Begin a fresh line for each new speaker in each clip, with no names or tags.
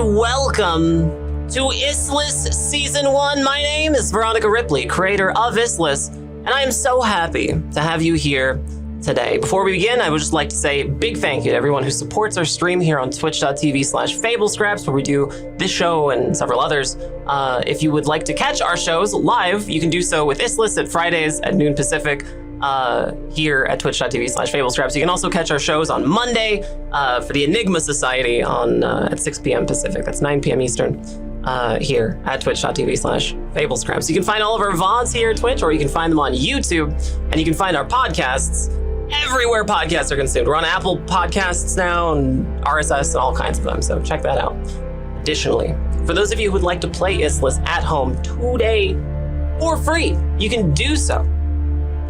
welcome to Issliss Season 1. My name is Veronica Ripley, creator of Issliss, and I am so happy to have you here today. Before we begin, I would just like to say a big thank you to everyone who supports our stream here on twitch.tv/fablescraps, where we do this show and several others. If you would like to catch our shows live, you can do so with Issliss at Fridays at noon Pacific. Here at twitch.tv/fablescraps. You can also catch our shows on Monday for the Enigma Society on at 6 p.m. Pacific. That's 9 p.m. Eastern here at twitch.tv/fablescraps. You can find all of our VODs here at Twitch, or you can find them on YouTube, and you can find our podcasts everywhere podcasts are consumed. We're on Apple Podcasts now and RSS and all kinds of them, so check that out. Additionally, for those of you who would like to play Issliss at home today for free, you can do so.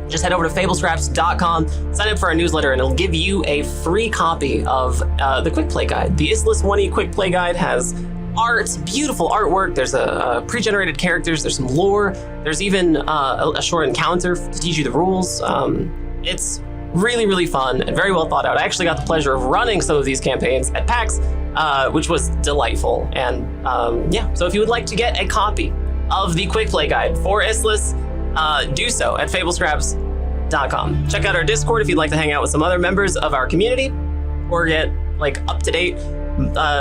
Just head over to fablescraps.com, sign up for our newsletter, and it'll give you a free copy of the Quick Play Guide. The Issliss 1E Quick Play Guide has art, beautiful artwork. There's a pre-generated characters. There's some lore. There's even a short encounter to teach you the rules. It's really, really fun and very well thought out. I actually got the pleasure of running some of these campaigns at PAX, which was delightful. And so if you would like to get a copy of the Quick Play Guide for Issliss, do so at fablescraps.com. Check out our Discord if you'd like to hang out with some other members of our community or get like up-to-date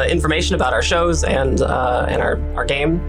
information about our shows and our game.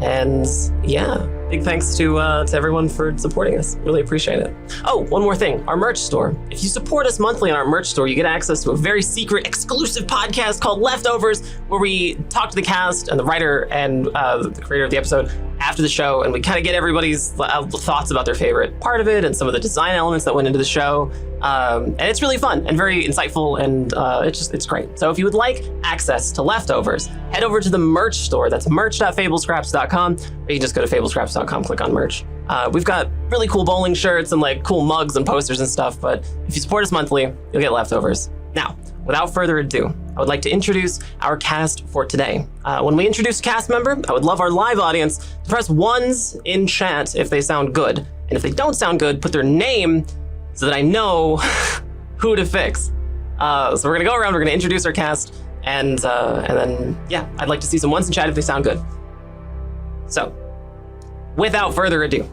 And yeah, big thanks to everyone for supporting us. Really appreciate it. Oh, one more thing, our merch store. If you support us monthly on our merch store, you get access to a very secret, exclusive podcast called Leftovers, where we talk to the cast and the writer and the creator of the episode after the show, and we kind of get everybody's thoughts about their favorite part of it and some of the design elements that went into the show. And it's really fun and very insightful, and it's great. So if you would like access to Leftovers, head over to the merch store. That's merch.fablescraps.com, or you can just go to fablescraps.com, click on merch. We've got really cool bowling shirts and like cool mugs and posters and stuff, but if you support us monthly, you'll get Leftovers. Now, without further ado, I would like to introduce our cast for today. When we introduce a cast member, I would love our live audience to press ones in chat if they sound good. And if they don't sound good, put their name so that I know who to fix. So we're gonna go around, we're gonna introduce our cast, and then, yeah, I'd like to see some ones in chat if they sound good. So, without further ado,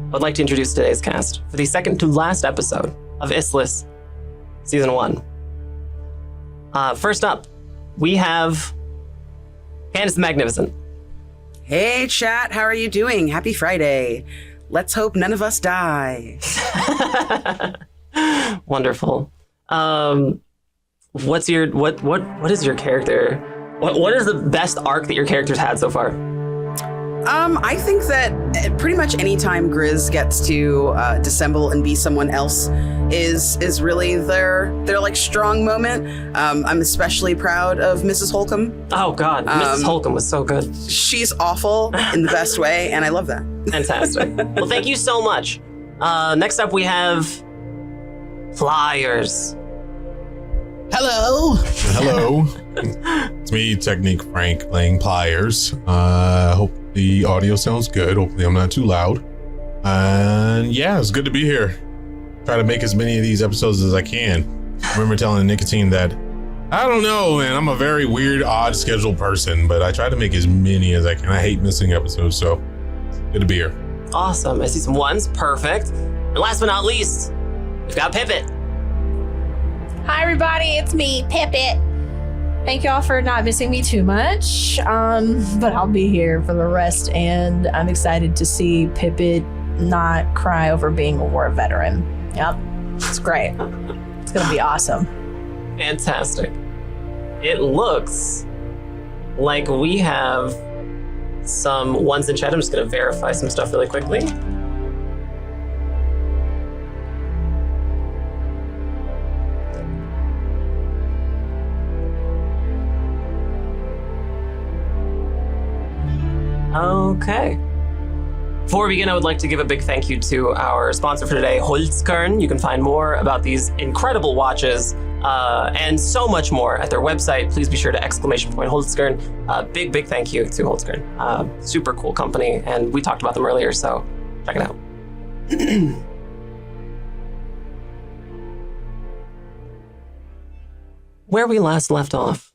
I would like to introduce today's cast for the second to last episode of Issliss Season 1. First up, we have Candacethemagnificent.
Hey chat, how are you doing? Happy Friday. Let's hope none of us die.
Wonderful. What is your character? What is the best arc that your character's had so far?
I think that pretty much any time Grizz gets to dissemble and be someone else is really their like strong moment. I'm especially proud of Mrs. Holcomb.
Oh God, Mrs. Holcomb was so good.
She's awful in the best way, and I love that.
Fantastic. Well, thank you so much. Next up, we have Flyers.
Hello. Hello. It's me, Techniq Frank, playing Pliers. Hope the audio sounds good. Hopefully I'm not too loud. And yeah, it's good to be here. Try to make as many of these episodes as I can. I remember telling Nicotine that, I don't know, man, I'm a very weird, odd schedule person, but I try to make as many as I can. I hate missing episodes, so good to be here.
Awesome. I see some ones. Perfect. And last but not least, we've got Pippet.
Hi everybody, it's me, Pippet. Thank y'all for not missing me too much, but I'll be here for the rest, and I'm excited to see Pippet not cry over being a war veteran. Yep, it's great. It's gonna be awesome.
Fantastic. It looks like we have some ones in chat. I'm just gonna verify some stuff really quickly. Okay. Before we begin, I would like to give a big thank you to our sponsor for today, Holzkern. You can find more about these incredible watches and so much more at their website. Please be sure to ! Holzkern. Big thank you to Holzkern. Super cool company, and we talked about them earlier, so check it out. Where we last left off,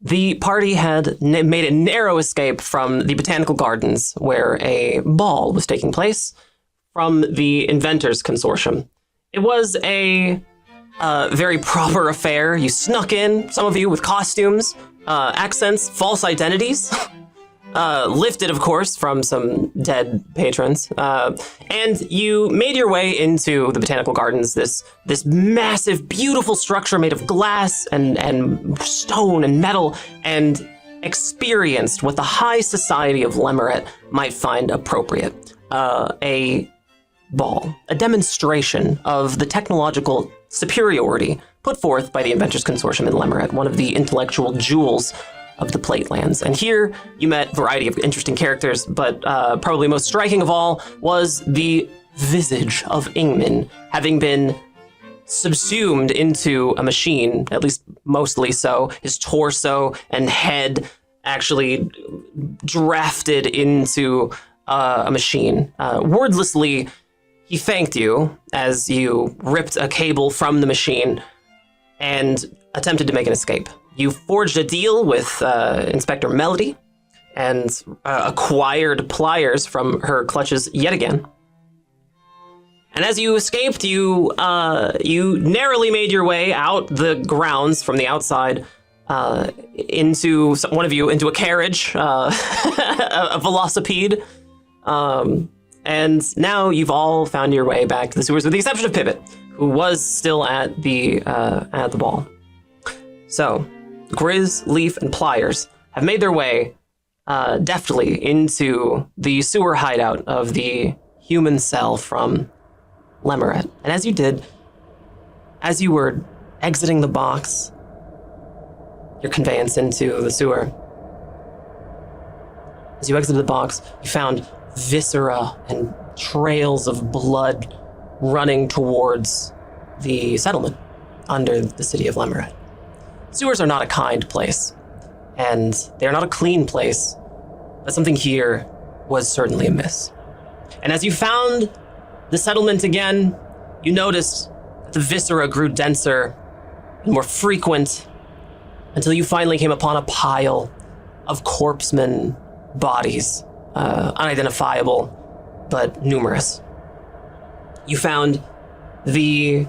The party had made a narrow escape from the botanical gardens where a ball was taking place from the Inventors Consortium. It was a very proper affair. You snuck in, some of you with costumes, accents, false identities, lifted, of course, from some dead patrons, and you made your way into the Botanical Gardens, this massive, beautiful structure made of glass and stone and metal, and experienced what the high society of Lemeret might find appropriate. A ball, a demonstration of the technological superiority put forth by the Inventors Consortium in Lemeret, one of the intellectual jewels of the Platelands. And here you met a variety of interesting characters, but probably most striking of all was the visage of Ingman, having been subsumed into a machine, at least mostly so, his torso and head actually drafted into a machine. Wordlessly, he thanked you as you ripped a cable from the machine and attempted to make an escape. You forged a deal with Inspector Melody and acquired pliers from her clutches yet again. And as you escaped, you narrowly made your way out the grounds from the outside into into a carriage, a velocipede. And now you've all found your way back to the sewers, with the exception of Pivot, who was still at the ball. So, Grizz, Leaf, and Pliers have made their way deftly into the sewer hideout of the human cell from Lemeret. And as you did, as you were exiting the box, your conveyance into the sewer, as you exited the box, you found viscera and trails of blood running towards the settlement under the city of Lemeret. Sewers are not a kind place, and they're not a clean place, but something here was certainly amiss. And as you found the settlement again, you noticed that the viscera grew denser and more frequent until you finally came upon a pile of corpsemen bodies, unidentifiable, but numerous. You found the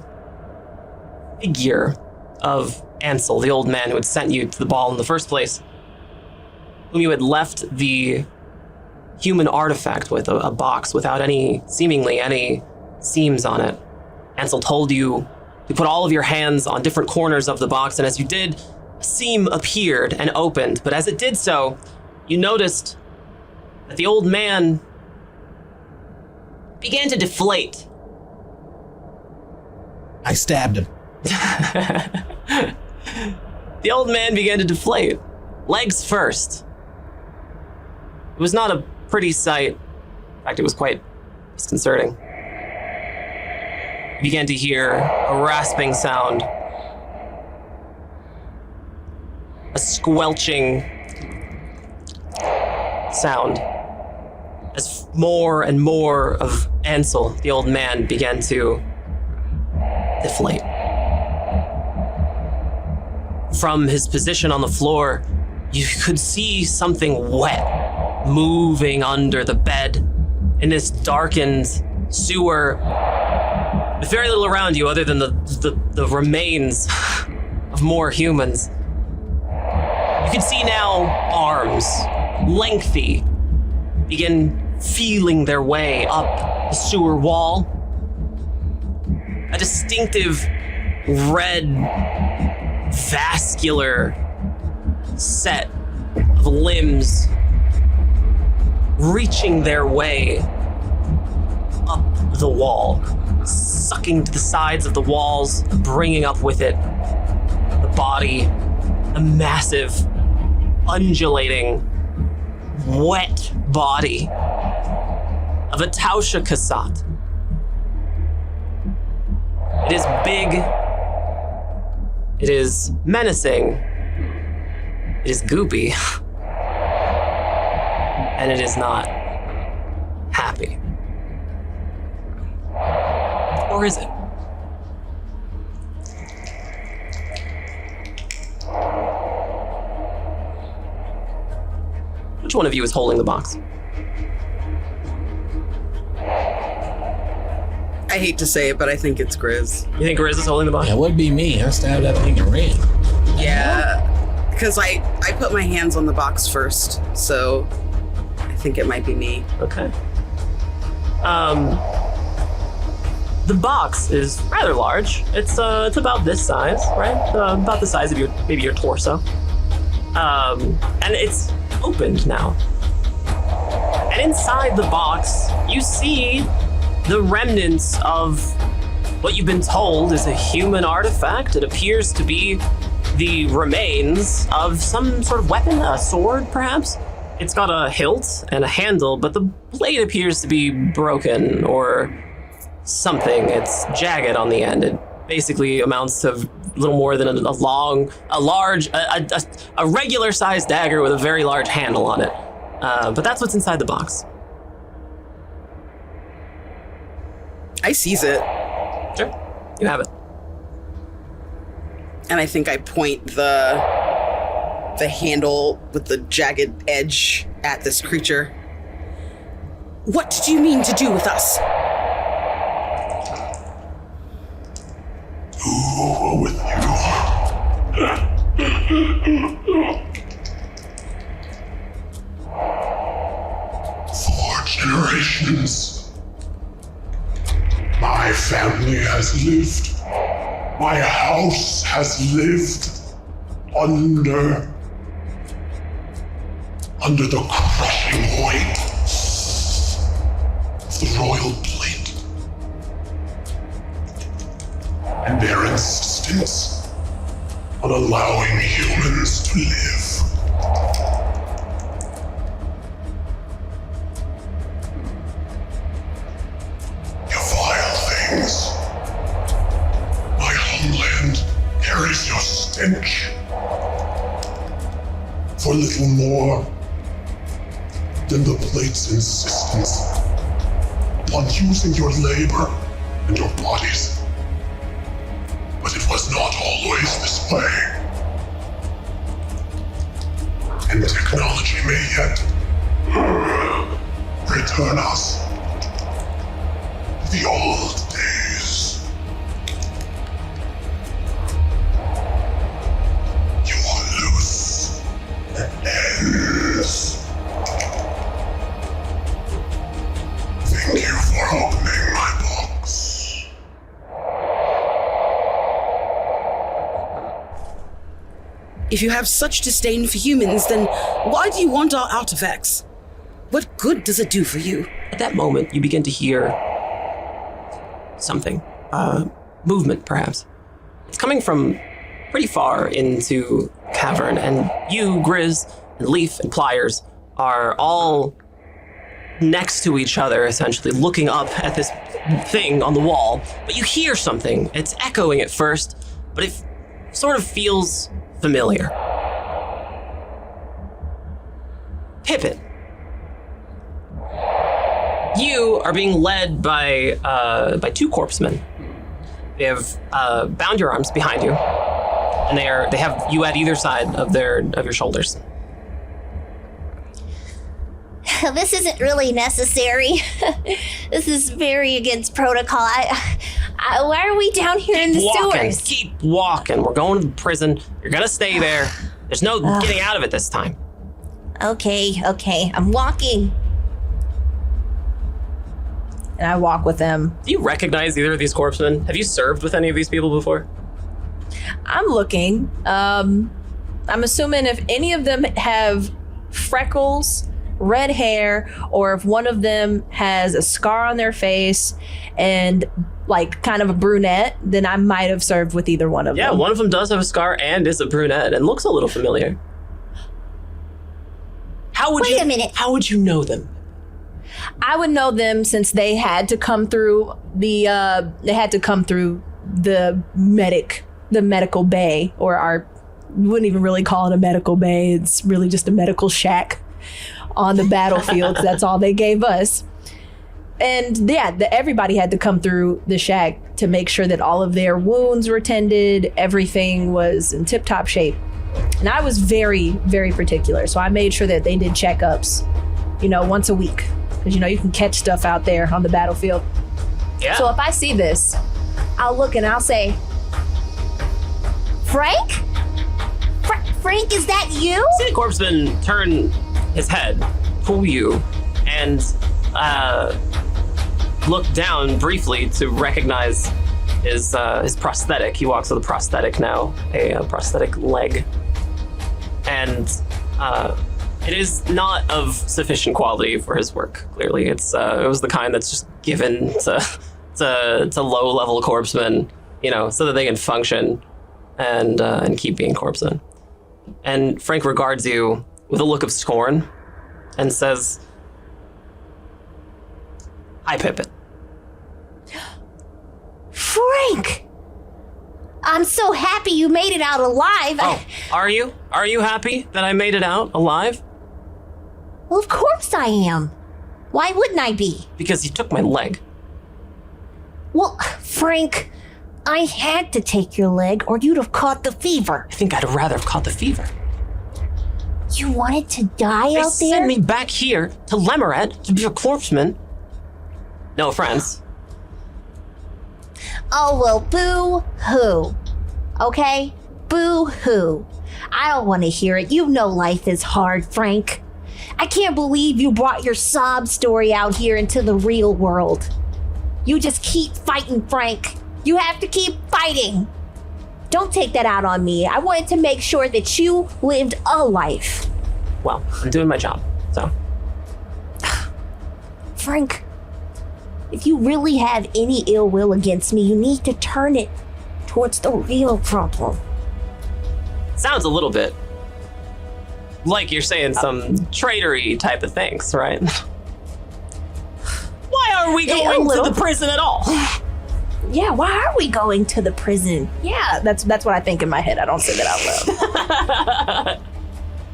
figure of Ansel, the old man who had sent you to the ball in the first place, whom you had left the human artifact with, a box without seemingly any seams on it. Ansel told you to put all of your hands on different corners of the box, and as you did, a seam appeared and opened, but as it did so, you noticed that the old man began to deflate.
I stabbed him.
The old man began to deflate, legs first. It was not a pretty sight. In fact, it was quite disconcerting. You began to hear a rasping sound, a squelching sound, as more and more of Ansel, the old man, began to deflate. From his position on the floor, you could see something wet moving under the bed in this darkened sewer with very little around you other than the remains of more humans. You can see now arms, lengthy, begin feeling their way up the sewer wall. A distinctive red, vascular set of limbs reaching their way up the wall, sucking to the sides of the walls, bringing up with it the body, a massive, undulating, wet body of a Tausha Kasat. It is big, it is menacing, it is goopy, and it is not happy. Or is it? Which one of you is holding the box?
I hate to say it, but I think it's Grizz.
You think Grizz is holding the box?
Yeah, it would be me. I stabbed that thing and ran.
Yeah, because I put my hands on the box first, so I think it might be me.
Okay. The box is rather large. It's about this size, right? About the size of maybe your torso. And it's opened now. And inside the box, you see the remnants of what you've been told is a human artifact. It appears to be the remains of some sort of weapon, a sword, perhaps. It's got a hilt and a handle, but the blade appears to be broken or something. It's jagged on the end. It basically amounts to a little more than a regular-sized dagger with a very large handle on it. But that's what's inside the box.
I seize it,
Sure, you have it.
and I think I point the handle with the jagged edge at this creature. What did you mean to do with us?
Who with you? 4 generations. My family has lived. My house has lived under the crushing weight of the royal plate. And their insistence on allowing humans to live. You vile things. My homeland carries your stench. For little more than the plate's insistence upon using your labor and your bodies. But it was not always this way. And technology may yet return us to the old days. You are loose and ends. Thank you for opening my box.
If you have such disdain for humans, then why do you want our artifacts? What good does it do for you?
At that moment, you begin to hear something. Movement, perhaps. It's coming from pretty far into cavern, and you, Grizz, and Leaf, and Pliers are all next to each other, essentially, looking up at this thing on the wall. But you hear something. It's echoing at first, but it sort of feels familiar. Pippin. You are being led by 2 corpsemen. They have bound your arms behind you, and they have you at either side of your shoulders.
This isn't really necessary. This is very against protocol. Why are we down here in the sewers?
Keep walking. We're going to the prison. You're gonna stay there. There's no getting out of it this time.
Okay. I'm walking.
And I walk with them.
Do you recognize either of these corpsemen? Have you served with any of these people before?
I'm looking. I'm assuming if any of them have freckles, red hair, or if one of them has a scar on their face and like kind of a brunette, then I might have served with either one of them.
Yeah, one of them does have a scar and is a brunette and looks a little familiar.
Wait a minute.
How would you know them?
I would know them since they had to come through the medical bay, or we wouldn't even really call it a medical bay. It's really just a medical shack on the battlefield. That's all they gave us. And yeah, everybody had to come through the shack to make sure that all of their wounds were tended, everything was in tip-top shape. And I was very, very particular. So I made sure that they did checkups, once a week. Because, you can catch stuff out there on the battlefield.
Yeah.
So if I see this, I'll look and I'll say,
Frank? Frank, is that you?
See the corpseman turn his head to you and look down briefly to recognize his prosthetic. He walks with a prosthetic now, a prosthetic leg. And it is not of sufficient quality for his work, clearly. It was the kind that's just given to low-level corpsemen, so that they can function and keep being corpsemen. And Frank regards you with a look of scorn and says, "Hi, Pippet."
Frank! I'm so happy you made it out alive.
Oh, are you? Are you happy that I made it out alive?
Well, of course I am. Why wouldn't I be?
Because you took my leg.
Well, Frank, I had to take your leg or you'd have caught the fever.
I think I'd rather have caught the fever.
You wanted to die
They
out there?
sent me back here to Lemeret to be a corpseman. No offense.
Oh, well, boo-hoo. Okay? Boo-hoo. I don't want to hear it. You know life is hard, Frank. I can't believe you brought your sob story out here into the real world. You just keep fighting, Frank. You have to keep fighting. Don't take that out on me. I wanted to make sure that you lived a life.
Well, I'm doing my job, so.
Frank, if you really have any ill will against me, you need to turn it towards the real problem.
Sounds a little bit like you're saying some traitory type of things, right? Why are we going to the prison at all?
yeah, why are we going to the prison? Yeah, that's what I think in my head. I don't say that out loud.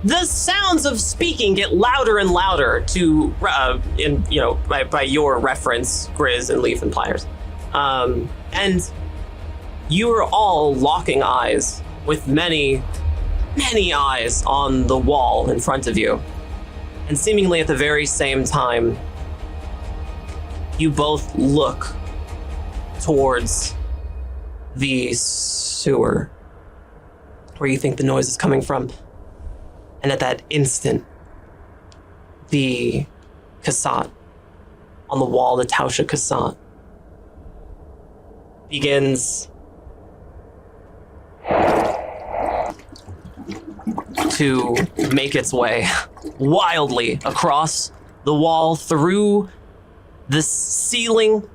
The sounds of speaking get louder and louder to, by your reference, Grizz and Leaf and Pliers. And you are all locking eyes with many, many eyes on the wall in front of you. And seemingly at the very same time, you both look towards the sewer where you think the noise is coming from. And at that instant, the Kasat on the wall, the Tausha Kasat, begins to make its way wildly across the wall, through the ceiling,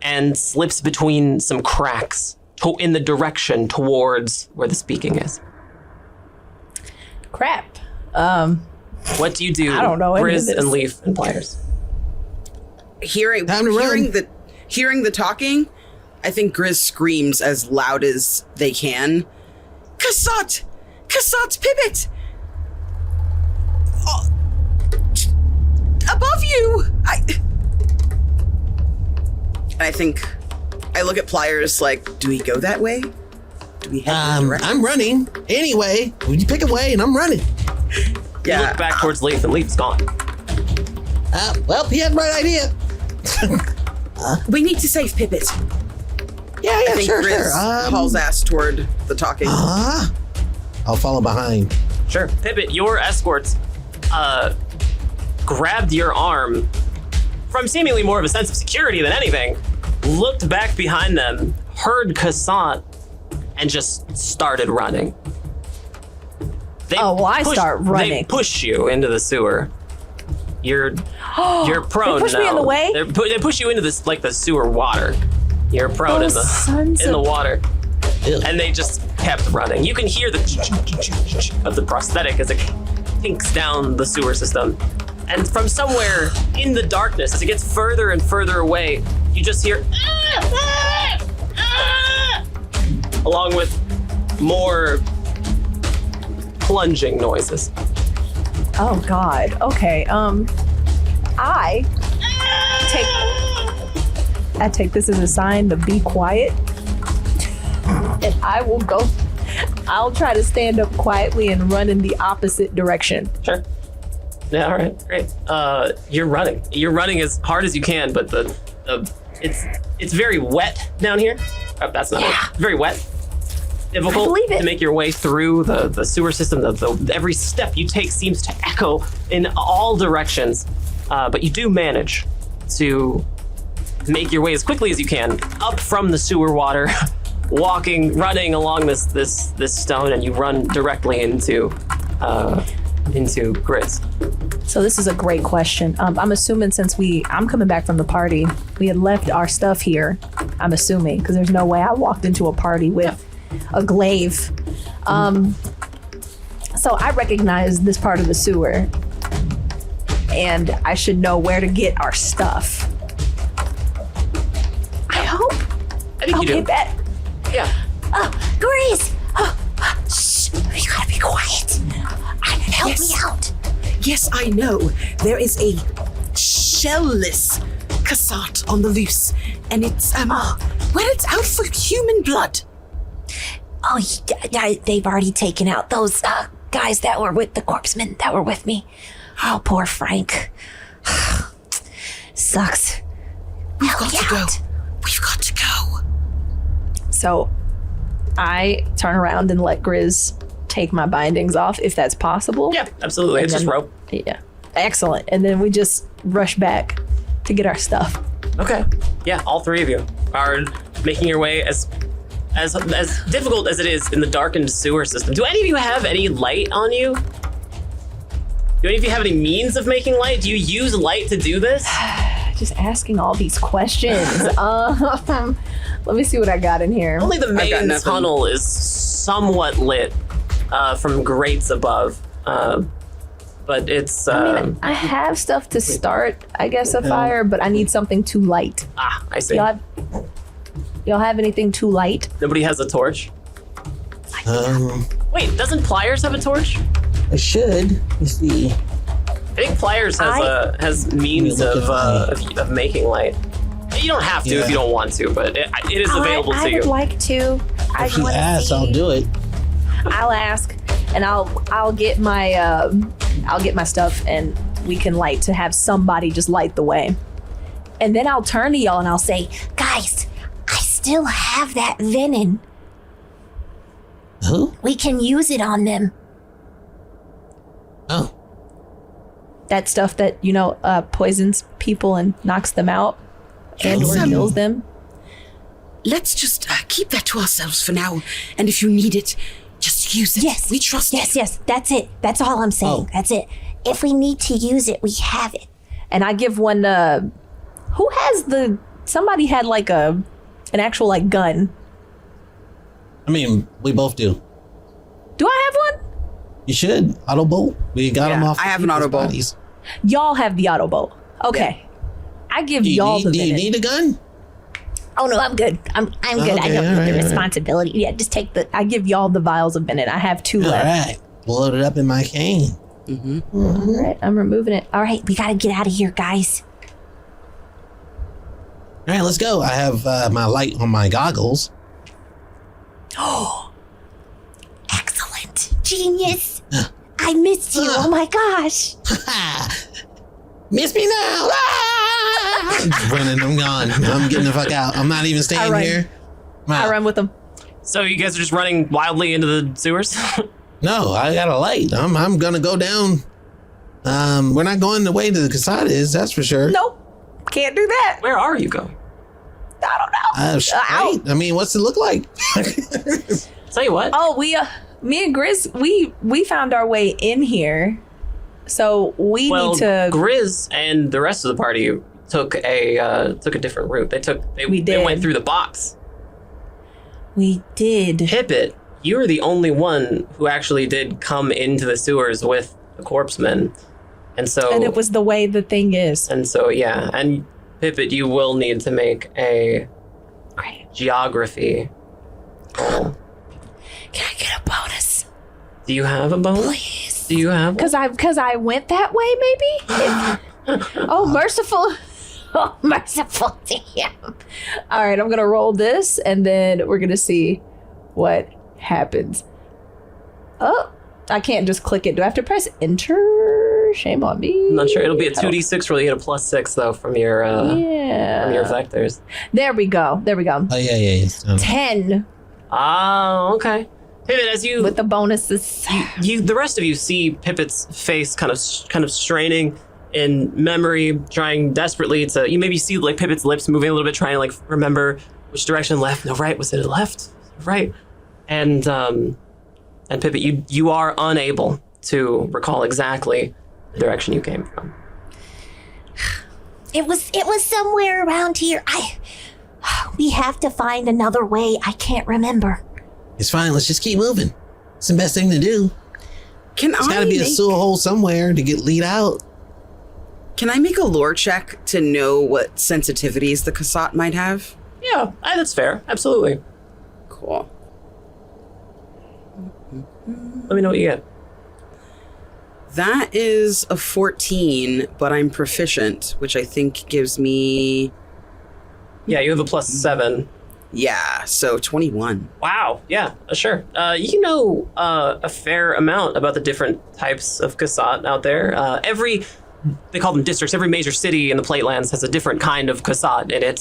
and slips between some cracks in the direction towards where the speaking is.
Crap.
What do you do?
I don't know any of
Grizz
this.
and Leaf and Pliers.
Hearing the talking, I think Grizz screams as loud as they can. Kasat! Kasat's pivot! Oh, above you! I think I look at Pliers like, do we go that way? Do we head that direction?
I'm running. Anyway, you pick a way and I'm running.
You look back towards Leaf, and Leaf's gone.
Well, he had the right idea.
We need to save Pipit.
Yeah,
I think
sure.
Grizz hauls ass toward the talking.
I'll follow behind.
Sure. Pipit, your escorts grabbed your arm from seemingly more of a sense of security than anything, looked back behind them, heard Kasat, and just started running.
I start running.
They push you into the sewer. You're prone.
They push me in the way?
They push you into this, like, the sewer water. You're prone in the water.
Ew.
And they just kept running. You can hear the of the prosthetic as it kinks down the sewer system. And from somewhere in the darkness, as it gets further and further away, you just hear along with more plunging noises.
Oh God. Okay. I take this as a sign to be quiet, and I will go I'll try to stand up quietly and run in the opposite direction.
Sure. Yeah, all right, great. You're running. You're running as hard as you can, but it's very wet down here. Oh, that's not it. Very wet. Difficult to make your way through the sewer system. Every step you take seems to echo in all directions, but you do manage to make your way as quickly as you can up from the sewer water, running along this stone, and you run directly into Grizz.
So this is a great question. I'm assuming since I'm coming back from the party, we had left our stuff here. I'm assuming because there's no way I walked into a party with a glaive. So I recognize this part of the sewer, and I should know where to get our stuff. I hope.
I think you do.
Bet.
Yeah.
Grace! Shh! You gotta be quiet. Help me out.
Yes, I know. There is a shellless Kasat on the loose, and it's it's out for human blood.
Oh, yeah, they've already taken out those guys that were with the corpsemen that were with me. Oh, poor Frank. Sucks.
We've got to go. We've got to go.
So I turn around and let Grizz take my bindings off, if that's possible.
Yeah, absolutely. It's just rope.
Yeah. Excellent. And then we just rush back to get our stuff.
Okay. Yeah, all three of you are making your way as difficult as it is in the darkened sewer system. Do any of you have any light on you? Do any of you have any means of making light? Do you use light to do this?
Just asking all these questions. Let me see what I got in here.
Only the main tunnel is somewhat lit from grates above. But it's...
I have stuff to start, I guess, a fire, but I need something to light.
Ah, I see.
Y'all have anything too light?
Nobody has a torch? Wait, doesn't Pliers have a torch?
I should. Let's see.
I think Pliers has means of making light. You don't have to if you don't want to, but it is available to you.
I would like to.
If you ask, I'll do it.
I'll ask, and I'll get my stuff, and we can light to have somebody just light the way. And then I'll turn to y'all and I'll say,
guys, I still have that venom.
Who?
We can use it on them.
Oh.
That stuff that, poisons people and knocks them out and or kills them.
Let's just keep that to ourselves for now. And if you need it, just use it.
Yes.
We trust it.
Yes. That's it. That's all I'm saying. That's it. If we need to use it, we have it.
And I give one, who has somebody had like an actual like gun.
I mean, we both do.
Do I have one?
You should. Auto bolt. We got them off.
I have an auto bolt.
Bodies.
Y'all have the auto bolt. Okay. I give y'all the
Do you need a gun?
Oh no, I'm good. I'm good. I don't need the responsibility. Yeah, just take
I give y'all the vials of Bennett. I have 2 left.
All right. Load it up in my cane.
All right, I'm removing it.
All right, we gotta get out of here, guys.
All right, let's go. I have my light on my goggles.
Oh, excellent. Genius. I missed you. Oh my gosh.
Miss me now. I'm running. I'm gone. I'm getting the fuck out. I'm not even staying here.
I run with them.
So you guys are just running wildly into the sewers?
No, I got a light. I'm gonna go down. We're not going the way to the Kasat is, that's for sure.
Nope. Can't do that.
Where are you going?
I don't know.
Straight. I mean, what's it look like?
Tell you what.
Oh, me and Grizz, we found our way in here. So we need to.
Grizz and the rest of the party took a different route. They went through the box.
We did.
Pippet, you were the only one who actually did come into the sewers with the corpsemen. And
it was the way the thing is.
And so, yeah. And Pippet, you will need to make a geography roll.
Can I get a bonus?
Do you have a bonus?
Please.
Do you have one?
Because I went that way, maybe? Oh, merciful.
Oh, merciful damn.
All right, I'm going to roll this, and then we're going to see what happens. Oh, I can't just click it. Do I have to press enter? Shame on me.
I'm not sure. It'll be a 2d6 roll. You get a +6 though from your from your vectors.
There we go.
Oh yeah.
10
Oh, okay. Pivot, as you
with the bonuses.
the rest of you see Pipit's face kind of straining in memory, trying desperately to. You maybe see like Pipit's lips moving a little bit, trying to like remember which direction left, no right. Was it left, right? And Pipit, you are unable to recall exactly the direction you came from.
It was somewhere around here. We have to find another way. I can't remember.
It's fine. Let's just keep moving. It's the best thing to do. There's got to be a sewer hole somewhere to lead out.
Can I make a lore check to know what sensitivities the Kasat might have?
Yeah, that's fair. Absolutely.
Cool.
Let me know what you get.
That is a 14, but I'm proficient, which I think gives me...
Yeah, you have a +7.
Yeah, so 21.
Wow. Yeah, sure. You know a fair amount about the different types of Kasat out there. They call them districts. Every major city in the Platelands has a different kind of Kasat in it.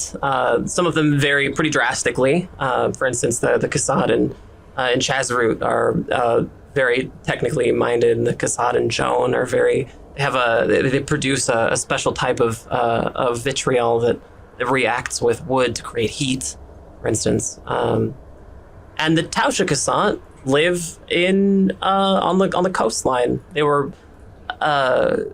Some of them vary pretty drastically. For instance, the Kasat in Chazarut are very technically minded, and the Kasat in Joan are they produce a special type of vitriol that reacts with wood to create heat, for instance. And the Tausha Kasat live on the coastline.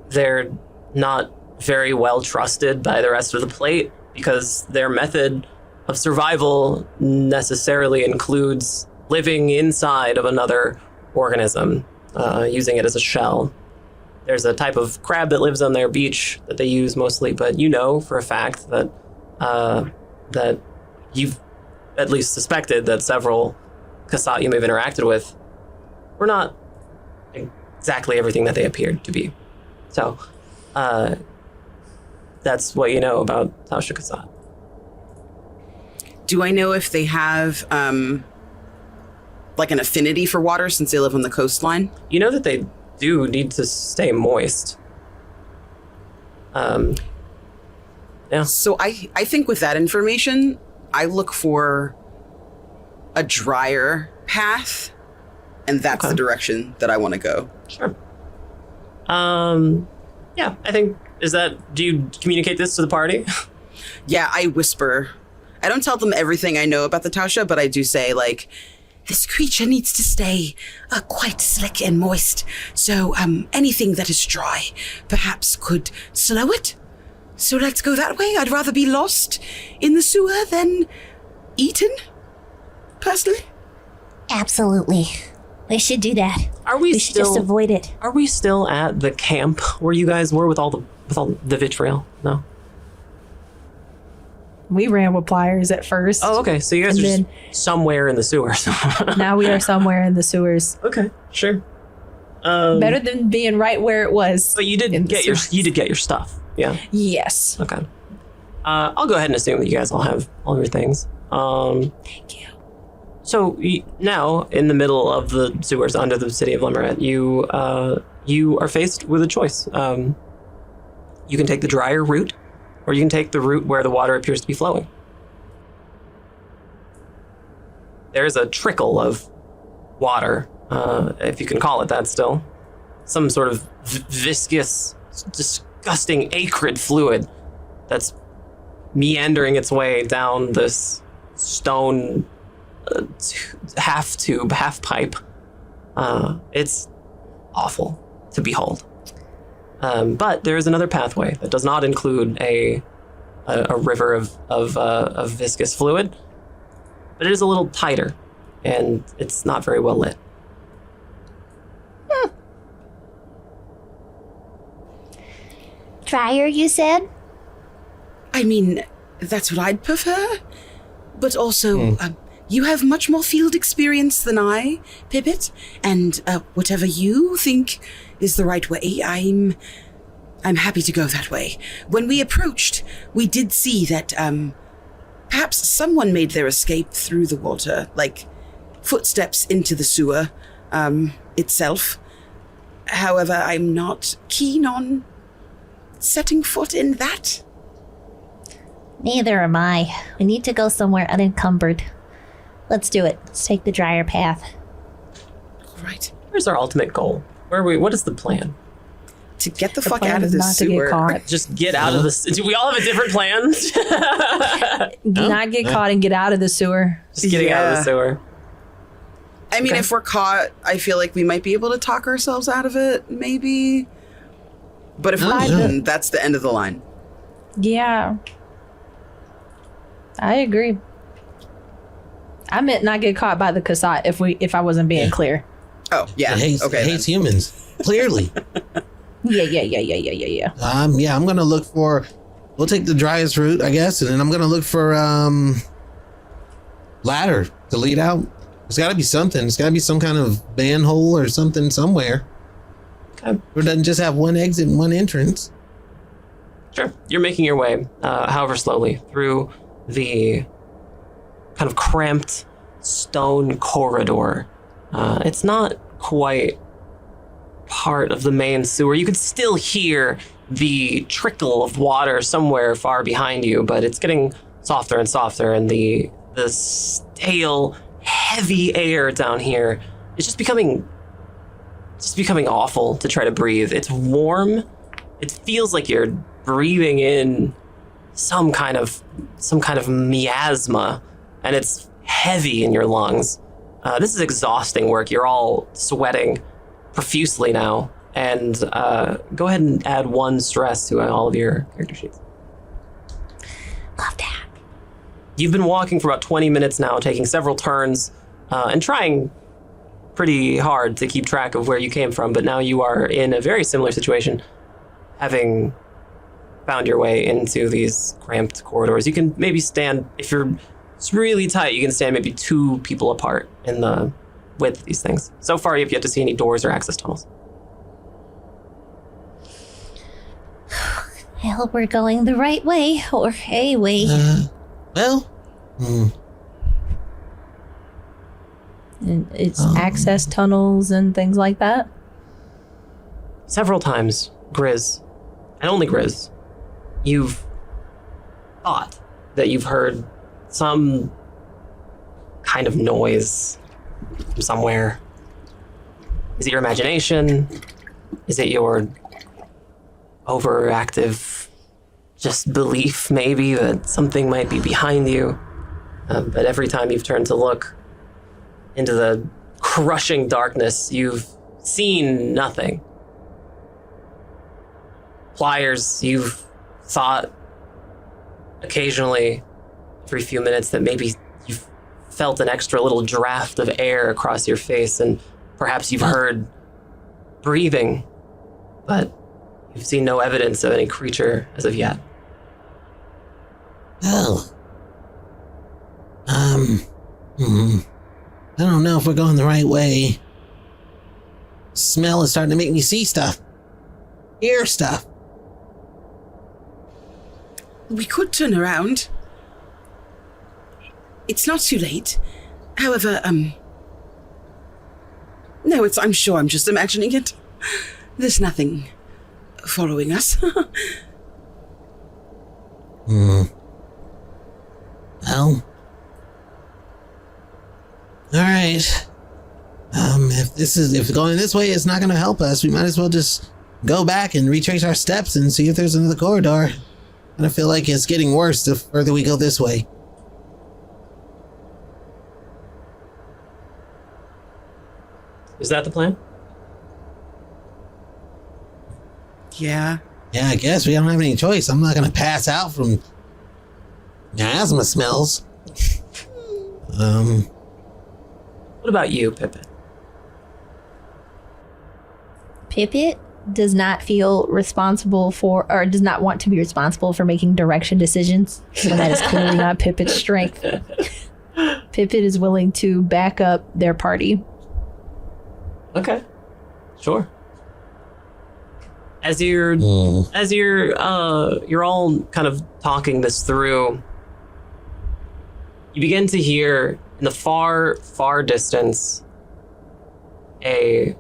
They're not very well trusted by the rest of the plate because their method of survival necessarily includes living inside of another organism, using it as a shell. There's a type of crab that lives on their beach that they use mostly, but you know for a fact that that you've at least suspected that several Kasat you may have interacted with were not exactly everything that they appeared to be. So, that's what you know about Tausha Kasat.
Do I know if they have, like an affinity for water since they live on the coastline?
You know that they do need to stay moist. Yeah.
So I think with that information, I look for a drier path, and that's the direction that I want to go.
Sure. Yeah, I think, do you communicate this to the party?
Yeah, I whisper. I don't tell them everything I know about the Tausha, but I do say, like, this creature needs to stay quite slick and moist, so anything that is dry perhaps could slow it. So let's go that way. I'd rather be lost in the sewer than eaten, personally.
Absolutely. We should do that.
We
should just avoid it.
Are we still at the camp where you guys were with all the vitriol? No.
We ran with pliers at first.
Oh, okay. So you guys are just somewhere in the sewers.
Now we are somewhere in the sewers.
Okay, sure.
Better than being right where it was.
But you did get your stuff. Yeah.
Yes.
Okay. I'll go ahead and assume that you guys all have all your things.
Thank you.
So now, in the middle of the sewers under the city of Lemeret, you are faced with a choice. You can take the drier route, or you can take the route where the water appears to be flowing. There's a trickle of water, if you can call it that still. Some sort of viscous, disgusting, acrid fluid that's meandering its way down this stone half tube, half pipe. It's awful to behold. But there is another pathway that does not include a river of viscous fluid, but it is a little tighter, and it's not very well lit.
Drier, you said?
I mean, that's what I'd prefer. But also, you have much more field experience than I, Pippet, and whatever you think is the right way, I'm happy to go that way. When we approached, we did see that perhaps someone made their escape through the water, like footsteps into the sewer. itself. However, I'm not keen on setting foot in that.
Neither am I. We need to go somewhere unencumbered. Let's do it. Let's take the drier path.
Right.
Where's our ultimate goal? What is the plan?
To get the fuck
plan
out of
is
this
not to get
sewer.
caught.
Just get out of this. Do we all have a different plan?
Not get caught and get out of the sewer.
Just getting out of the
Yeah.
sewer.
I mean,
Okay.
if we're caught, I feel like we might be able to talk ourselves out of it, maybe. But if we're
Oh, yeah.
eaten, that's the end of the line.
Yeah. I agree. I meant not get caught by the Kasat if I wasn't being clear.
Oh, yeah.
It hates,
Okay.
it hates humans. Clearly.
Yeah.
I'm gonna look for. We'll take the driest route, I guess, and then I'm gonna look for ladder to lead out. There's got to be something. There's got to be some kind of manhole or something somewhere.
Okay.
Or it doesn't just have one exit and one entrance.
Sure. You're making your way, however slowly, through the kind of cramped stone corridor. It's not quite part of the main sewer. You could still hear the trickle of water somewhere far behind you, but it's getting softer and softer, and the stale, heavy air down here is just becoming awful to try to breathe. It's warm. It feels like you're breathing in some kind of miasma, and it's heavy in your lungs. This is exhausting work. You're all sweating profusely now, and go ahead and add 1 stress to all of your character sheets.
Love that.
You've been walking for about 20 minutes now, taking several turns and trying pretty hard to keep track of where you came from, but now you are in a very similar situation, having found your way into these cramped corridors. You can maybe stand, if it's really tight, you can stand maybe 2 people apart in the width of these things. So far, you've yet to see any doors or access tunnels.
I hope we're going the right way, or a way.
And it's access tunnels and things like that.
Several times, Grizz, and only Grizz, you've thought that you've heard some kind of noise from somewhere. Is it your imagination? Is it your overactive just belief, maybe, that something might be behind you? But every time you've turned to look into the crushing darkness, you've seen nothing. Pliers, you've thought occasionally, every few minutes, that maybe you've felt an extra little draft of air across your face, and perhaps you've heard breathing, but you've seen no evidence of any creature as of yet.
Well, I don't know if we're going the right way. Smell is starting to make me see stuff. Hear stuff.
We could turn around. It's not too late. However, no, I'm sure I'm just imagining it. There's nothing following us.
Well. Alright. If going this way is not gonna help us, we might as well just go back and retrace our steps and see if there's another corridor. I feel like it's getting worse the further we go this way.
Is that the plan?
Yeah.
Yeah, I guess we don't have any choice. I'm not gonna pass out from asthma smells.
What about you, Pippin?
Pippet does not feel responsible for, or does not want to be responsible for making direction decisions. So that is clearly not Pippet's strength. Pippet is willing to back up their party.
Okay, sure. As you're all kind of talking this through, you begin to hear in the far, far distance a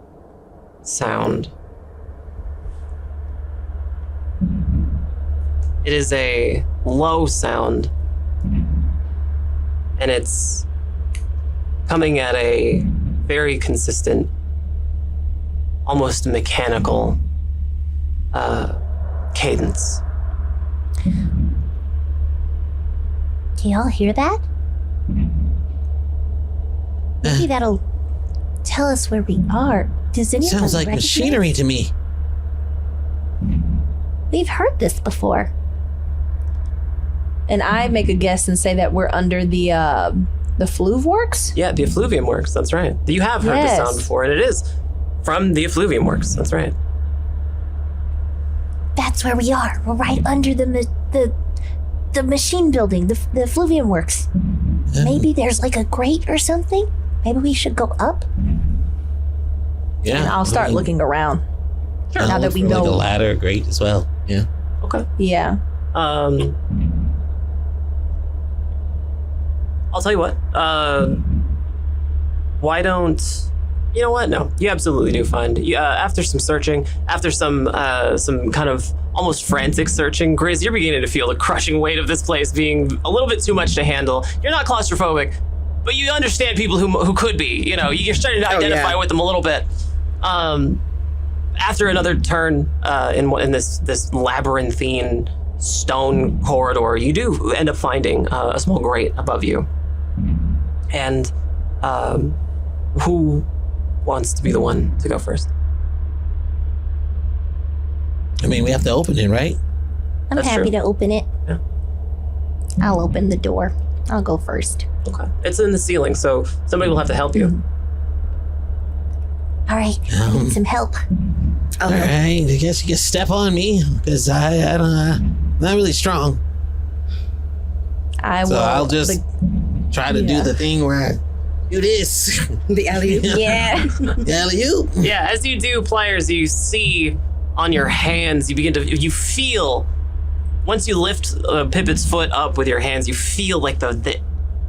sound. It is a low sound, and it's coming at a very consistent, almost mechanical cadence.
Can y'all hear that? Maybe that'll tell us where we are. Does anyone
Sounds like
recognize?
machinery to me.
We've heard this before.
And I make a guess and say that we're under the Fluve Works?
Yeah, the Effluvium Works, that's right. You have heard this sound
Yes.
before, and it is from the Effluvium Works, that's right.
That's where we are. We're right under the machine building, the Fluvium Works. Maybe there's like a grate or something? Maybe we should go up?
Yeah.
And I'll start looking around. Now that we know.
Like a ladder, great as well. Yeah.
Okay.
Yeah.
I'll tell you what. Why don't you know what? No, you absolutely do find. After some searching, after some kind of almost frantic searching, Grizz, you're beginning to feel the crushing weight of this place being a little bit too much to handle. You're not claustrophobic, but you understand people who could be. You know, you're starting to identify with them a little bit. After another turn in this labyrinthine stone corridor, you do end up finding a small grate above you. And who wants to be the one to go first?
I mean, we have to open it, right?
I'm
That's
happy
true.
to open it.
Yeah.
I'll open the door. I'll go first.
Okay. It's in the ceiling, so somebody will have to help you.
All right, I need some help.
All right. I guess you can step on me because I'm not really strong.
I will.
So I'll just try to do
Yeah.
the thing where I do this.
The alley.
Yeah.
Alley-oop.
Yeah, as you do, Pliers, you see on your hands, you feel, once you lift Pippet's foot up with your hands, you feel like the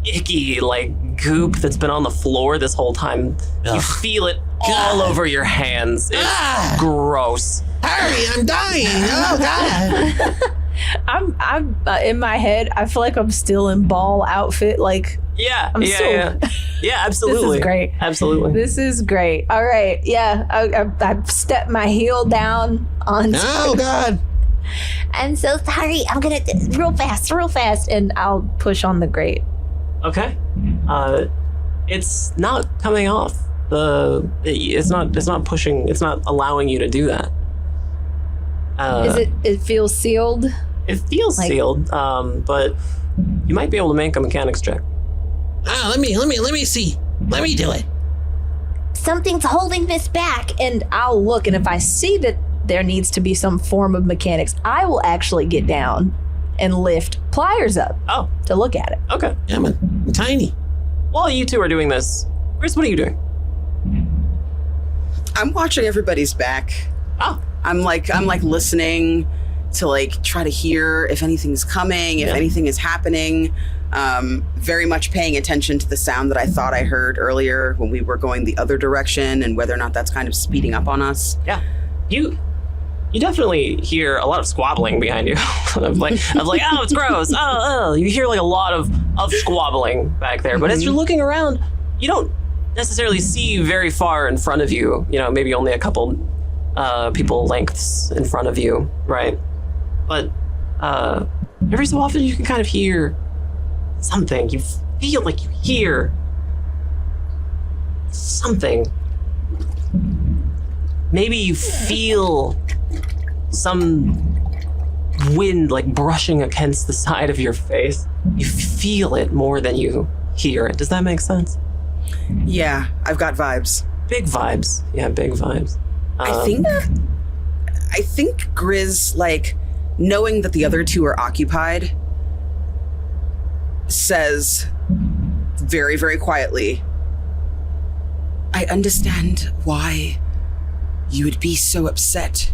icky like goop that's been on the floor this whole time. You
Ugh.
feel it all over your hands. It's gross.
Hurry, I'm dying. Oh, God.
I'm in my head. I feel like I'm still in ball outfit. Like
Yeah,
I'm
yeah,
so-
yeah, absolutely.
This is great.
Absolutely.
This is great. All right. Yeah. I stepped my heel down on.
Oh, God.
I'm so sorry. I'm gonna real fast.
And I'll push on the grate.
Okay. It's not coming off. It's not pushing. It's not allowing you to do that.
It feels sealed?
It feels
like-
sealed, but you might be able to make a mechanics check.
Let me see. Let me do it.
Something's holding this back.
And I'll look, and if I see that there needs to be some form of mechanics, I will actually get down and lift Pliers up
Oh,
to look at it.
okay.
Yeah, I'm tiny.
While you two are doing this, Chris, what are you doing?
I'm watching everybody's back.
Oh,
I'm like listening to like try to hear if anything's coming, if
Yeah.
anything is happening. Very much paying attention to the sound that I thought I heard earlier when we were going the other direction and whether or not that's kind of speeding up on us.
yeah. You definitely hear a lot of squabbling behind you. of like, oh, it's gross. Oh. You hear like a lot of squabbling back there. But as you're looking around, you don't necessarily see very far in front of you. You know, maybe only a couple people lengths in front of you, right? But every so often you can kind of hear something. You feel like you hear something. Maybe you feel some wind like brushing against the side of your face. You feel it more than you hear it. Does that make sense?
Yeah, I've got vibes.
Big vibes. Yeah, big vibes.
I think Grizz, like, knowing that the other two are occupied, says very, very quietly, I understand why you would be so upset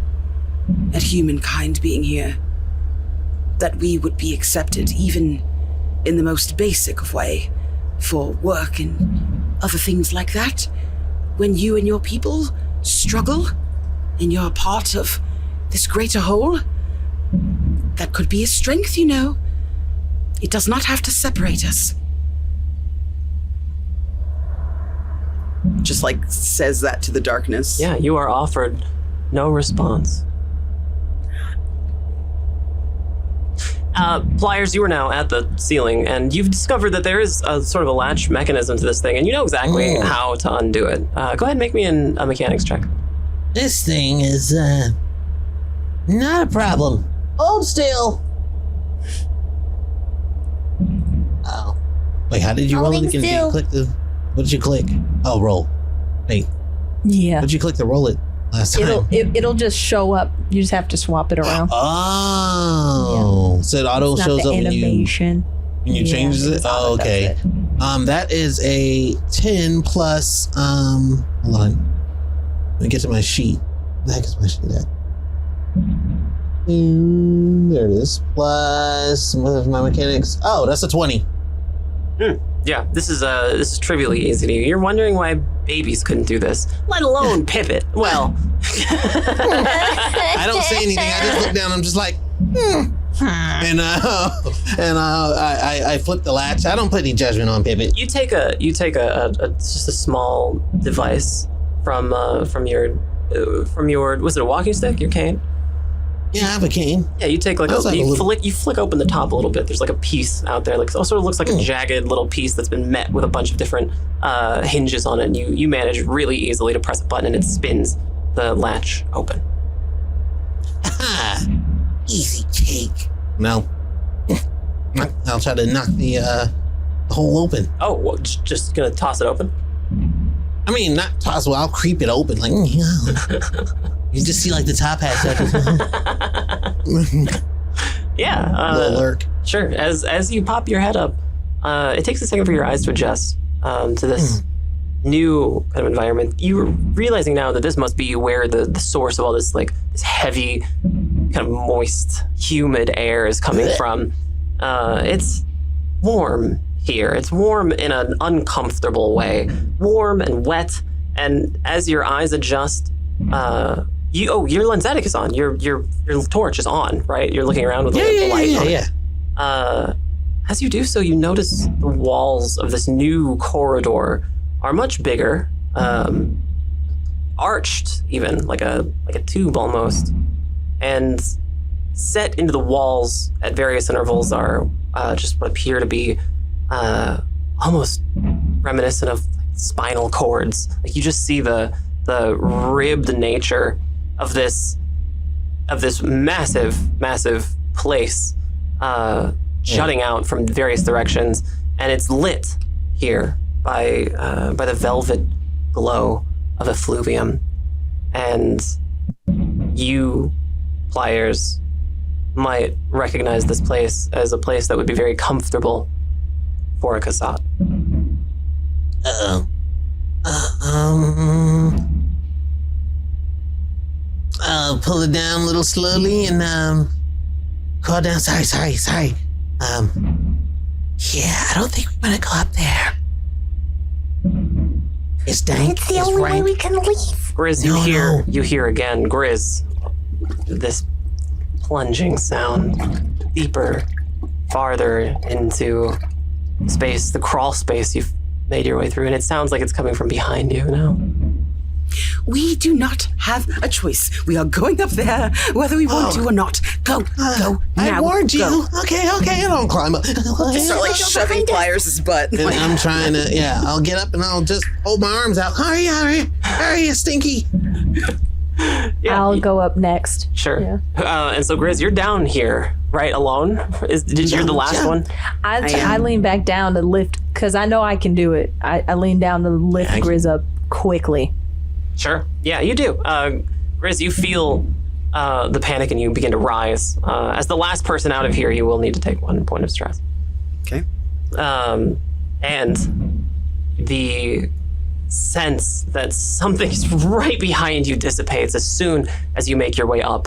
at humankind being here. That we would be accepted, even in the most basic of way, for work and other things like that, when you and your people struggle and you're a part of this greater whole, that could be a strength, you know. It does not have to separate us. Just like says that to the darkness.
Yeah, you are offered no response. Pliers, you are now at the ceiling, and you've discovered that there is a sort of a latch mechanism to this thing, and you know exactly how to undo it. Go ahead and make me a mechanics check.
This thing is, not a problem. Hold still. Oh. Wait, how did you roll it
Holding
again? Did you
still.
click the... What did you click? Oh, roll. Wait,
Yeah.
what did you click to roll it last time?
It'll just show up. You just have to swap it around.
Oh. So it auto
It's not
shows
the
up
animation.
when you change it?
it's
Oh,
auto does
okay.
it.
That is a 10 plus, hold on. Let me get to my sheet. What the heck is my sheet at? There it is. Plus, what is my mechanics? Oh, that's a 20.
Yeah, this is trivially easy to you. You're wondering why babies couldn't do this, let alone pivot. Well,
I don't say anything. I just look down. I'm just like, and I flip the latch. I don't put any judgment on pivot.
you take a just a small device from your was it a walking stick? Your cane?
Yeah, I have a cane.
Yeah, you take like
I was like a little-
you flick open the top a little bit. There's like a piece out there, like it sort of looks like a jagged little piece that's been met with a bunch of different hinges on it. And you manage really easily to press a button and it spins the latch open.
Ah, easy cake. No. I'll try to knock the hole open.
Oh, well, just gonna toss it open?
I mean, not toss. Well, I'll creep it open. Like, you just see like the top hat.
Yeah.
Little lurk.
Sure. As you pop your head up, it takes a second for your eyes to adjust to this new kind of environment. You're realizing now that this must be where the source of all this this heavy, kind of moist, humid air is coming from. It's warm here. It's warm in an uncomfortable way. Warm and wet. And as your eyes adjust, your lensatic is on. Your torch is on, right? You're looking around with the light on it. As you do so, you notice the walls of this new corridor are much bigger, arched even, like a tube almost, and set into the walls at various intervals are just what appear to be almost reminiscent of spinal cords. Like you just see the ribbed nature of this massive place jutting out from various directions, and it's lit here by the velvet glow of effluvium. And you, Pliers, might recognize this place as a place that would be very comfortable for a Kasat.
I'll pull it down a little slowly and crawl down. Sorry. Yeah, I don't think we want to go up there. It's dank.
It's the only way
rank.
we can leave.
Grizz, you hear again, Grizz, this plunging sound deeper, farther into space, the crawl space you've made your way through, and it sounds like it's coming from behind you now.
We do not have a choice. We are going up there, whether we want to or not. Go now.
I warned you.
Go.
Okay, I don't climb up.
Start like shoving Pliers' butt.
And I'm trying to, I'll get up and I'll just hold my arms out. Hurry, Stinky.
Yeah,
I'll go up next.
Sure.
Yeah.
And so, Grizz, you're down here, right, alone? You're the last one?
I lean back down to lift, because I know I can do it. I lean down to lift Grizz up quickly.
Sure. Yeah, you do. Grizz, you feel the panic in you begin to rise. As the last person out of here, you will need to take 1 point of stress.
Okay.
And the sense that something's right behind you dissipates as soon as you make your way up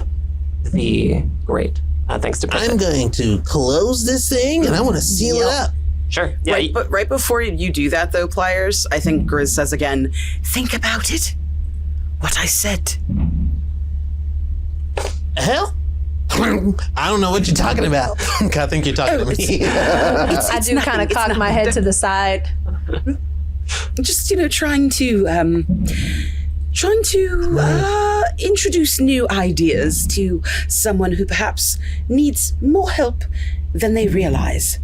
the grate. Thanks to Pipit.
I'm going to close this thing and I want to seal it up.
Sure. Yeah.
Right, but right before you do that, though, Pliers, I think Grizz says again, think about it. what I said.
Hell? I don't know what you're talking about. I think you're talking to me.
I do kind of cock my head to the side.
Just, trying to introduce new ideas to someone who perhaps needs more help than they realize.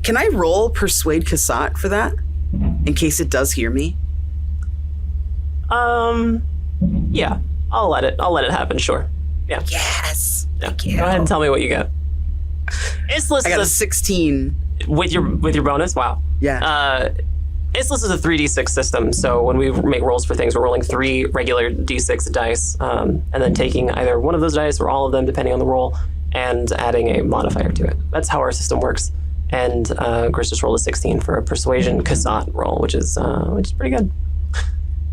Can I roll Persuade Kasat for that? In case it does hear me?
Yeah. I'll let it happen, sure. Yeah.
Yes.
Yeah.
Thank you.
Go ahead and tell me what you got. Issliss
I got a
is
16.
with your bonus. Wow.
Yeah.
Issliss is a 3d6 system, so when we make rolls for things, we're rolling 3 regular d6 dice, and then taking either one of those dice or all of them, depending on the roll, and adding a modifier to it. That's how our system works. And Gris just rolled a 16 for a Persuasion Kasat roll, which is pretty good.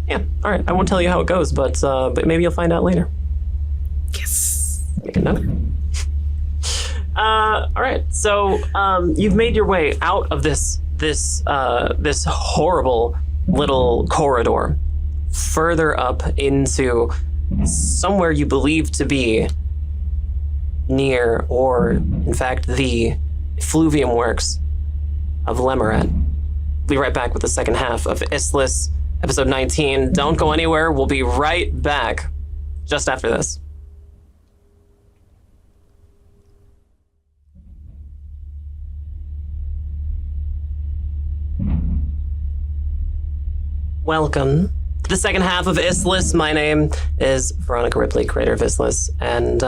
Yeah. All right. I won't tell you how it goes, but maybe you'll find out later.
Yes.
Make a note. All right. So you've made your way out of this horrible little corridor, further up into somewhere you believe to be near, or in fact, the effluvium works of Lemeret. We'll be right back with the second half of Issliss, episode 19. Don't go anywhere. We'll be right back just after this. Welcome to the second half of Issliss. My name is Veronica Ripley, creator of Issliss. And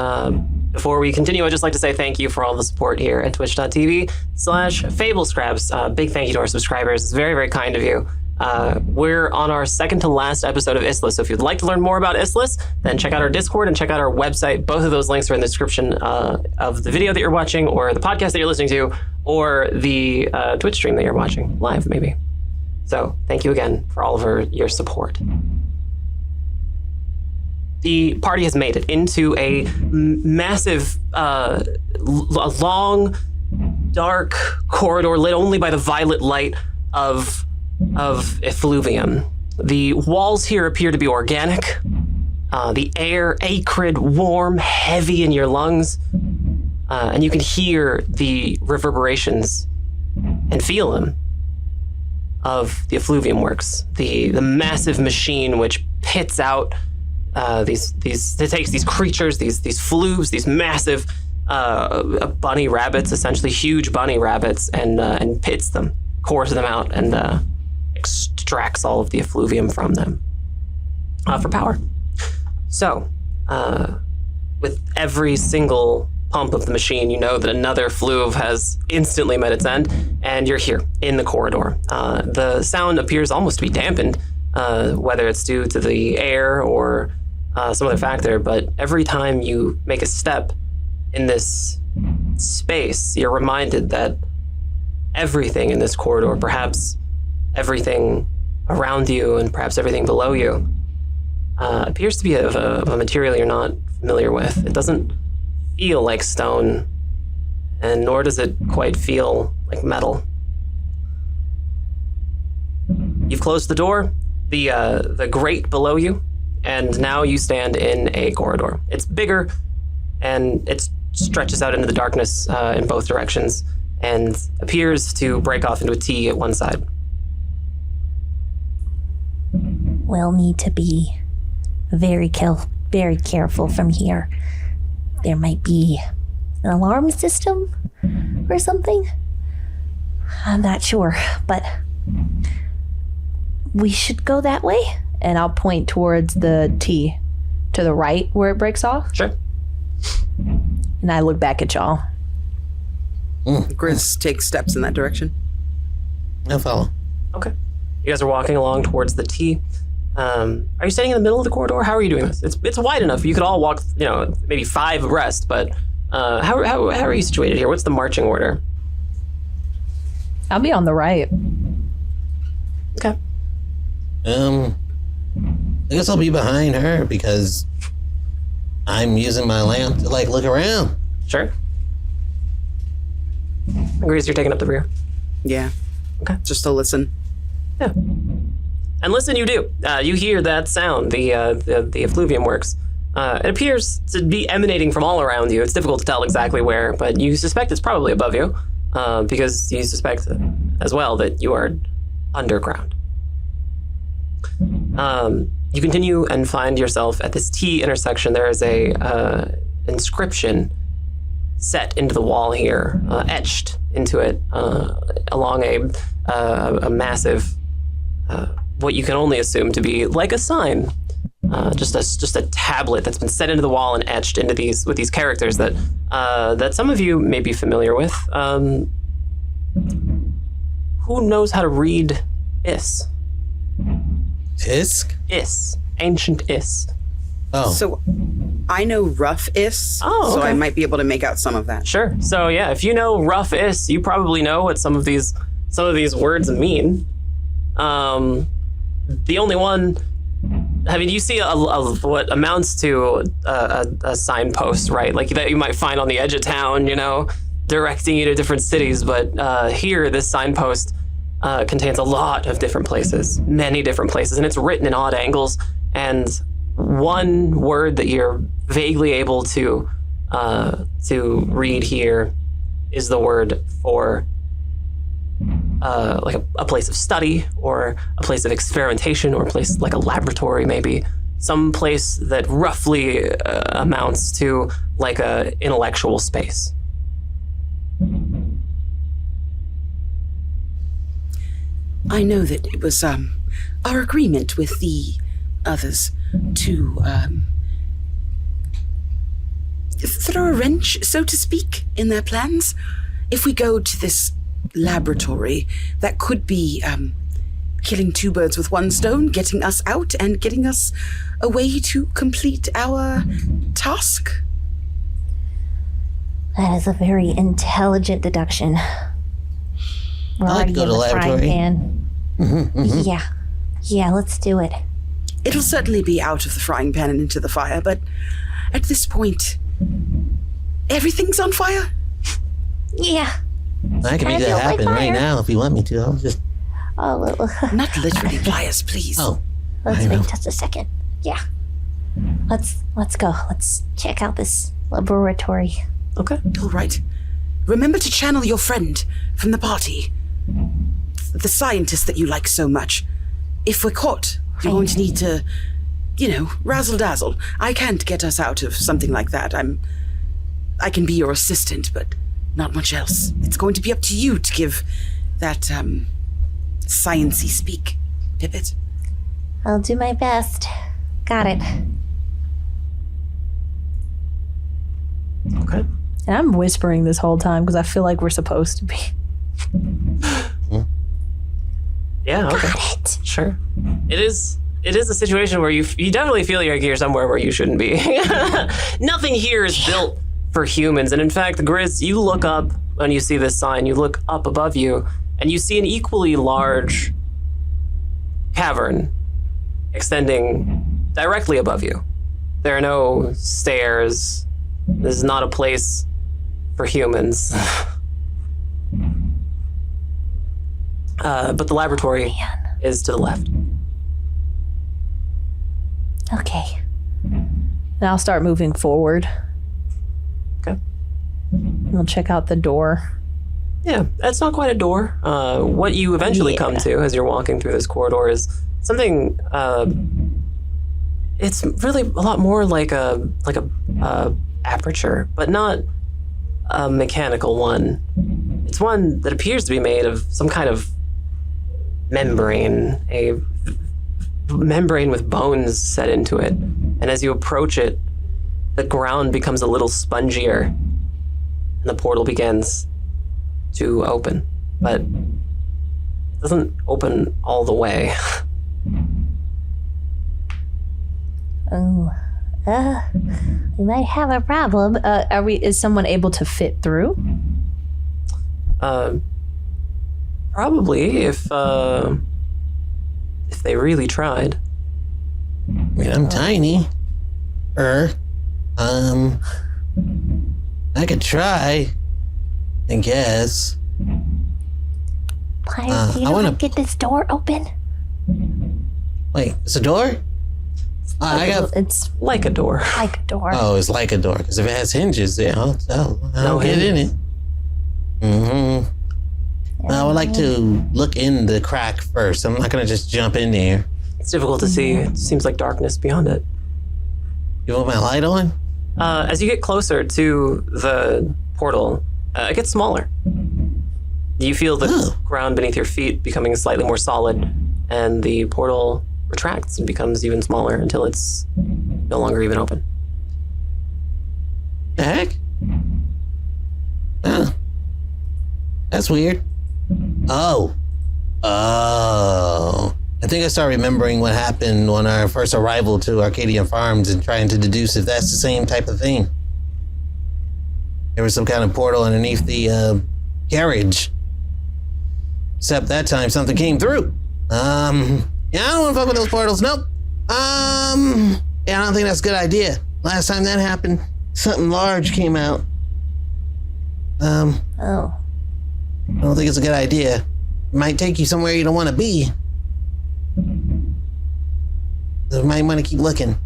before we continue, I'd just like to say thank you for all the support here at twitch.tv/FableScraps. Big thank you to our subscribers. It's very, very kind of you. We're on our second to last episode of Issliss. So if you'd like to learn more about Issliss, then check out our Discord and check out our website. Both of those links are in the description of the video that you're watching, or the podcast that you're listening to, or the Twitch stream that you're watching live, maybe. So thank you again for all of your support. The party has made it into a massive, long, dark corridor lit only by the violet light of effluvium. The walls here appear to be organic. The air acrid, warm, heavy in your lungs, and you can hear the reverberations and feel them of the effluvium works, the massive machine which pits out it takes these creatures, these flubes, these massive bunny rabbits, essentially huge bunny rabbits, and pits them, cores them out, and extracts all of the effluvium from them for power. So, with every single pump of the machine, you know that another fleuve has instantly met its end, and you're here in the corridor. The sound appears almost to be dampened, whether it's due to the air or some other factor, but every time you make a step in this space, you're reminded that everything in this corridor, perhaps everything around you and perhaps everything below you, appears to be of a material you're not familiar with. It doesn't feel like stone, and nor does it quite feel like metal. You've closed the door, the grate below you, and now you stand in a corridor. It's bigger, and it stretches out into the darkness in both directions, and appears to break off into a T at one side.
We'll need to be very careful from here. There might be an alarm system or something. I'm not sure, but we should go that way.
And I'll point towards the T to the right where it breaks off.
Sure.
And I look back at y'all.
Gris takes steps in that direction.
I'll follow.
Okay. You guys are walking along towards the T. Are you standing in the middle of the corridor? How are you doing this? It's wide enough. You could all walk, maybe 5 abreast, but how are you situated here? What's the marching order?
I'll be on the right.
Okay.
I guess I'll be behind her because I'm using my lamp to look around.
Sure. Agrees you're taking up the rear.
Yeah.
Okay.
Just to listen.
Yeah. And listen, you do. You hear that sound, the effluvium works. It appears to be emanating from all around you. It's difficult to tell exactly where, but you suspect it's probably above you, because you suspect as well that you are underground. You continue and find yourself at this T intersection. There is a inscription set into the wall here, etched into it along a massive, what you can only assume to be like a sign. Just a tablet that's been set into the wall and etched into these characters that some of you may be familiar with. Who knows how to read Iss?
Tisk?
Iss. Ancient Iss.
Oh.
So I know rough Iss,
Oh,
so
okay.
I might be able to make out some of that.
Sure. So yeah, if you know rough Iss, you probably know what some of these words mean. The only one, I mean, you see what amounts to a signpost, right? Like that you might find on the edge of town, directing you to different cities. But here, this signpost contains a lot of different places, many different places, and it's written in odd angles. And one word that you're vaguely able to read here is the word for like a place of study, or a place of experimentation, or a place like a laboratory, maybe some place that roughly amounts to like a intellectual space.
I know that it was our agreement with the others to throw a wrench, so to speak, in their plans. If we go to this laboratory, that could be killing two birds with one stone, getting us out and getting us a way to complete our task.
That is a very intelligent deduction. We're
I like to
already
go
in
to
the frying
laboratory.
pan. Yeah, let's do it.
It'll certainly be out of the frying pan and into the fire, but at this point, everything's on fire.
Yeah.
I can
I
make that
feel like
happen right
fire.
now if you want me to. I'll just.
Oh,
Not literally pliers, please.
Oh.
let's
I know.
wait just a second. Yeah. Let's go. Let's check out this laboratory.
Okay.
All right. Remember to channel your friend from the party. The scientist that you like so much. If we're caught, you're going to need to, razzle-dazzle. I can't get us out of something like that. I can be your assistant, but not much else. It's going to be up to you to give that, science-y speak, Pippet.
I'll do my best. Got it.
Okay.
And I'm whispering this whole time because I feel like we're supposed to be.
Yeah. Okay.
Got it.
Sure. It is a situation where you definitely feel like you're somewhere where you shouldn't be. Nothing here is built for humans, and in fact, Grizz, you look up when you see this sign. You look up above you, and you see an equally large cavern extending directly above you. There are no stairs. This is not a place for humans. But the laboratory is to the left.
Okay. And I'll start moving forward.
Okay.
And we'll check out the door.
Yeah, that's not quite a door. What you eventually come to as you're walking through this corridor is something. It's really a lot more like a aperture, but not a mechanical one. It's one that appears to be made of some kind of membrane, a membrane with bones set into it. And as you approach it, the ground becomes a little spongier, and the portal begins to open, but it doesn't open all the way.
Oh, we might have a problem.
Is someone able to fit through?
Probably if they really tried.
I mean, I'm tiny. I could try. I guess.
Pliers, do you
I
know how
wanna-
to get this door open?
Wait, it's a door?
It's
Like a door.
like a door.
Oh, it's like a door. Because if it has hinges, yeah, I'll get in it. I would like to look in the crack first. I'm not going to just jump in there.
It's difficult to see. It seems like darkness beyond it.
You want my light on?
As you get closer to the portal, it gets smaller. You feel the ground beneath your feet becoming slightly more solid, and the portal retracts and becomes even smaller until it's no longer even open.
The heck? That's weird. Oh. I think I start remembering what happened on our first arrival to Arcadian Farms and trying to deduce if that's the same type of thing. There was some kind of portal underneath the carriage. Except that time something came through. Yeah, I don't want to fuck with those portals. Nope. Yeah, I don't think that's a good idea. Last time that happened, something large came out.
Oh.
I don't think it's a good idea. It might take you somewhere you don't want to be. So you might want to keep looking.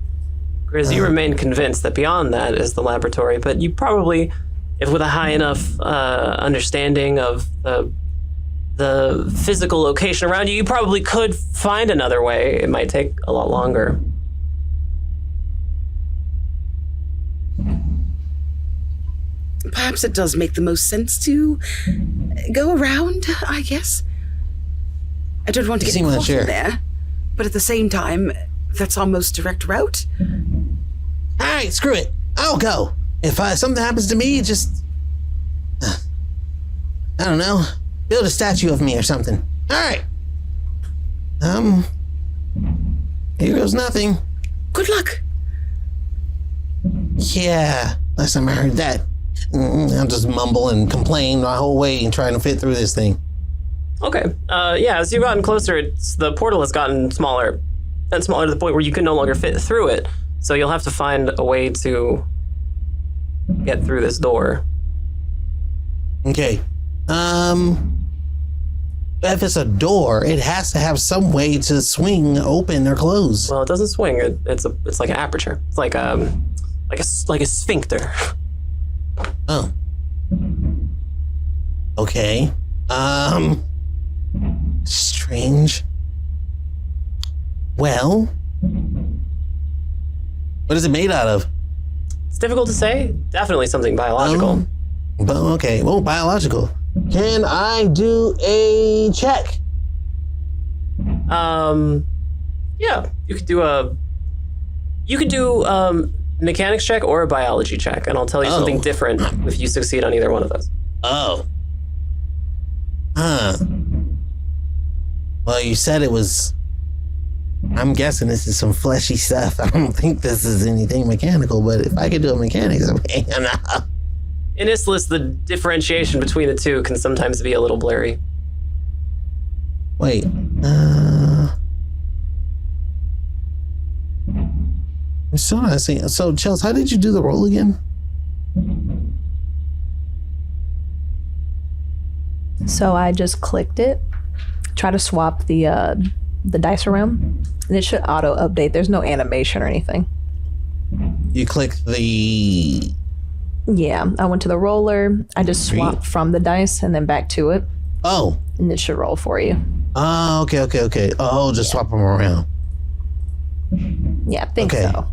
Grizz, you remain convinced that beyond that is the laboratory, but you probably, if with a high enough understanding of the physical location around you, you probably could find another way. It might take a lot longer.
Perhaps it does make the most sense to go around, I guess. I don't want to
You
get
seem
caught
unsure.
in there, but at the same time, that's our most direct route.
All right, screw it. I'll go. If something happens to me, just... I don't know. Build a statue of me or something. All right. Here goes nothing.
Good luck.
Yeah, last time I heard that. I'll just mumble and complain my whole way and trying to fit through this thing.
Okay. Yeah, as you've gotten closer, the portal has gotten smaller and smaller to the point where you can no longer fit through it. So you'll have to find a way to get through this door.
Okay. If it's a door, it has to have some way to swing open or close.
Well, it doesn't swing. It's like an aperture. It's like a sphincter.
Oh. Okay. Strange. Well, what is it made out of?
It's difficult to say. Definitely something biological.
But okay, well, biological. Can I do a check?
Yeah, you could do a mechanics check or a biology check, and I'll tell you something different if you succeed on either one of those.
Oh. Huh. Well, you said it was... I'm guessing this is some fleshy stuff. I don't think this is anything mechanical, but if I could do a mechanics, okay.
In Issliss, the differentiation between the two can sometimes be a little blurry.
Wait. I'm still not seeing... So, Chels, how did you do the roll again?
So I just clicked it, try to swap the dice around, and it should auto update. There's no animation or anything.
You click the...
Yeah, I went to the roller. I just swapped from the dice and then back to it,
Oh.
and it should roll for you.
Oh, okay. Oh, just swap them around.
Yeah, I think
Okay.
so.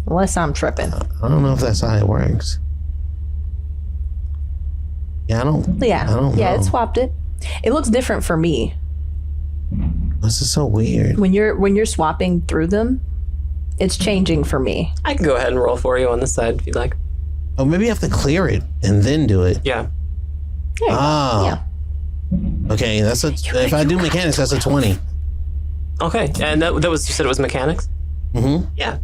Unless I'm tripping.
I don't know if that's how it works. Yeah, I don't know.
It swapped it. It looks different for me.
This is so weird.
When you're swapping through them, it's changing for me.
I can go ahead and roll for you on this side if you'd like.
Oh, maybe you have to clear it and then do it.
Yeah.
Oh.
Yeah.
Okay, if I do mechanics, that's a 20.
Okay, and that was, you said it was mechanics?
Mm-hmm.
Yeah.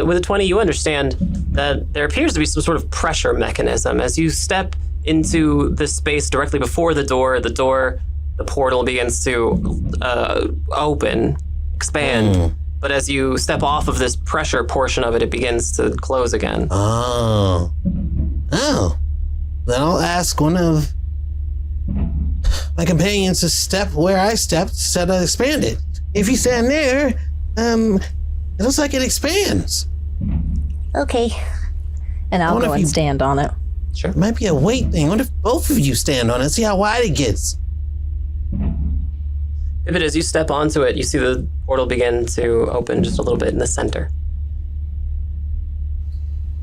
With a 20, you understand that there appears to be some sort of pressure mechanism. As you step into the space directly before the portal begins to open, expand. But as you step off of this pressure portion of it, it begins to close again.
Oh. Then I'll ask one of my companions to step where I stepped instead of expand it. if you stand there, it looks like it expands.
Okay.
And I'll
wonder
go
if
and
you-
stand on it.
Sure.
It might be a weight thing. What if both of you stand on it? See how wide it gets.
Pipit, as you step onto it, you see the portal begin to open just a little bit in the center.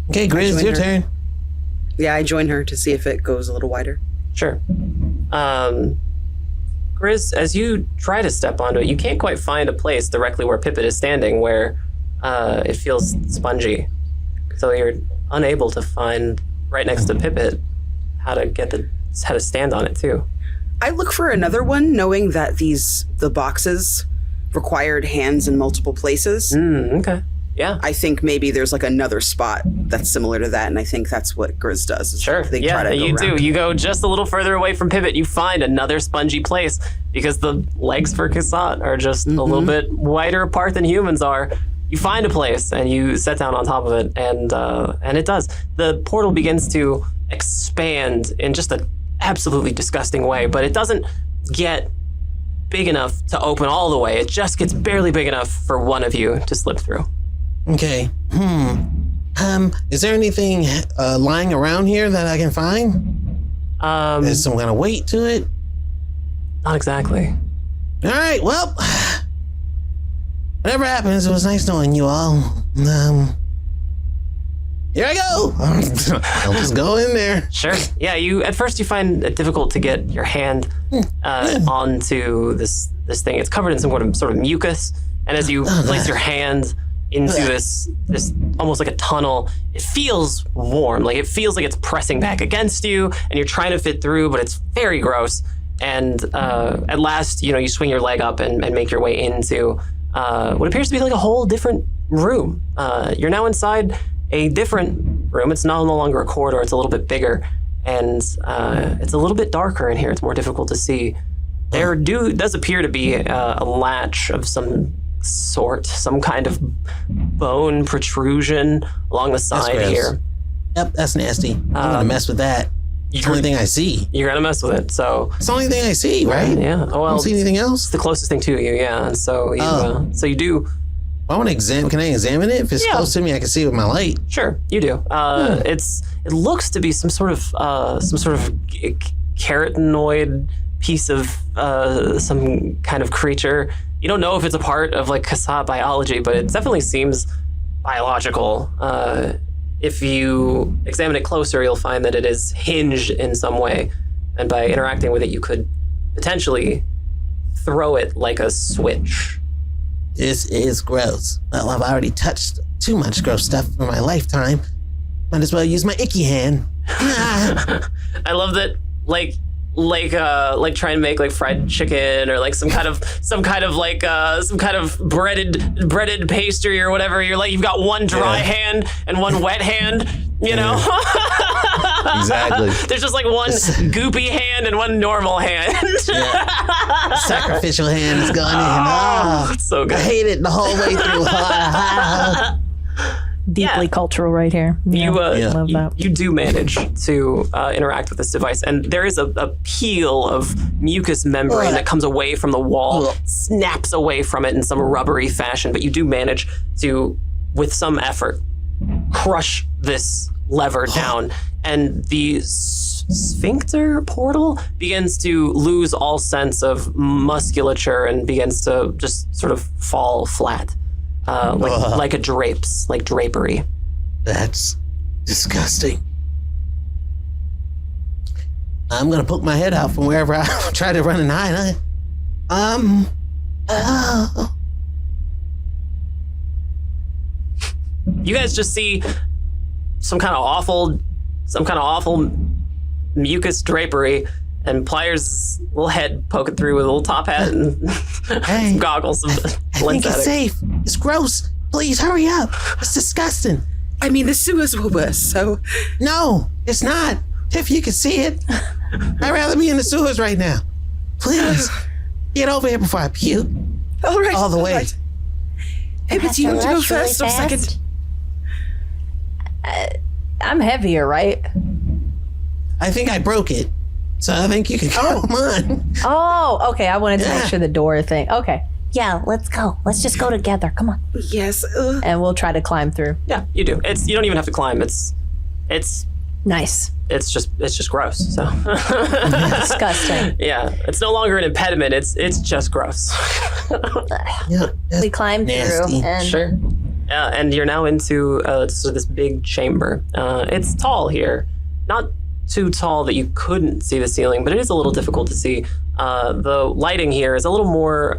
Okay, Grizz,
join
your
her.
turn.
Yeah, I join her to see if it goes a little wider.
Sure. Grizz, as you try to step onto it, you can't quite find a place directly where Pipit is standing where it feels spongy. So you're unable to find right next to Pipit how to stand on it too.
I look for another one, knowing that the boxes required hands in multiple places.
Okay. Yeah.
I think maybe there's like another spot that's similar to that, and I think that's what Grizz does. is
Sure.
They
Yeah,
try to go
you
around.
do. You go just a little further away from Pivot. You find another spongy place because the legs for Kasat are just a little bit wider apart than humans are. You find a place and you set down on top of it, and it does. The portal begins to expand in just an absolutely disgusting way, but it doesn't get big enough to open all the way. It just gets barely big enough for one of you to slip through.
Okay. Is there anything lying around here that I can find? There's some kind of weight to it?
Not exactly.
All right, well, whatever happens, it was nice knowing you all. Here I go. I'll just go in there.
Sure. Yeah. At first you find it difficult to get your hand onto this thing. It's covered in some sort of mucus, and as you place your hand into this almost like a tunnel, it feels warm. Like it feels like it's pressing back against you, and you're trying to fit through, but it's very gross. And at last, you swing your leg up and make your way into what appears to be like a whole different room. You're now inside a different room. It's no longer a corridor. It's a little bit bigger, and it's a little bit darker in here. It's more difficult to see. There does appear to be a latch of some sort, some kind of bone protrusion along the side
gross.
here.
Yep, that's nasty. I'm gonna mess with that. It's the only thing I see.
You're gonna mess with it, so
It's the only thing I see, right?
yeah. Oh,
I
well,
don't see anything else.
it's the closest thing to you, yeah. And so you do.
I want to examine. Can I examine it? If it's
Yeah.
close to me, I can see it with my light.
Sure, you do. It looks to be some sort of carotenoid piece of some kind of creature. You don't know if it's a part of like Kasat biology, but it definitely seems biological. If you examine it closer, you'll find that it is hinged in some way, and by interacting with it, you could potentially throw it like a switch.
This is gross. Well, I've already touched too much gross stuff in my lifetime. Might as well use my icky hand.
I love that, like trying to make like fried chicken or like some kind of breaded pastry or whatever. You've got one dry hand and one wet hand, you know?
Exactly.
There's just like one goopy hand and one normal hand.
Sacrificial hand is gone in. Oh,
It's so good.
I hate it the whole way through.
Deeply cultural right here. Love that.
You do manage to interact with this device, and there is a peel of mucus membrane that comes away from the wall, snaps away from it in some rubbery fashion, but you do manage to, with some effort, crush this lever down, and the sphincter portal begins to lose all sense of musculature and begins to just sort of fall flat. Like drapery.
That's disgusting. I'm gonna poke my head out from wherever I try to run and hide.
You guys just see some kind of awful mucus drapery, and Pliers' little head poking through with a little top hat and
Hey,
some goggles.
I think it's safe. It's gross. Please hurry up. It's disgusting.
I mean, the sewers will burst, so
No, it's not. If you can see it, I'd rather be in the sewers right now. Please get over here before I puke.
all right,
All the way.
right. Hey, but do you want to go first or second?
I'm heavier, right?
I think I broke it, so I think you can come on.
Oh, okay. I wanted to make
Yeah.
sure the door thing. Okay.
Yeah, let's go. Let's just go together. Come on.
Yes.
And we'll try to climb through.
Yeah, you do. You don't even have to climb. It's
Nice.
just gross. So
Disgusting.
yeah, it's no longer an impediment. It's just gross.
Yeah,
We climb
Nasty.
through and
Sure. And you're now into sort of this big chamber. It's tall here, not too tall that you couldn't see the ceiling, but it is a little difficult to see. The lighting here is a little more,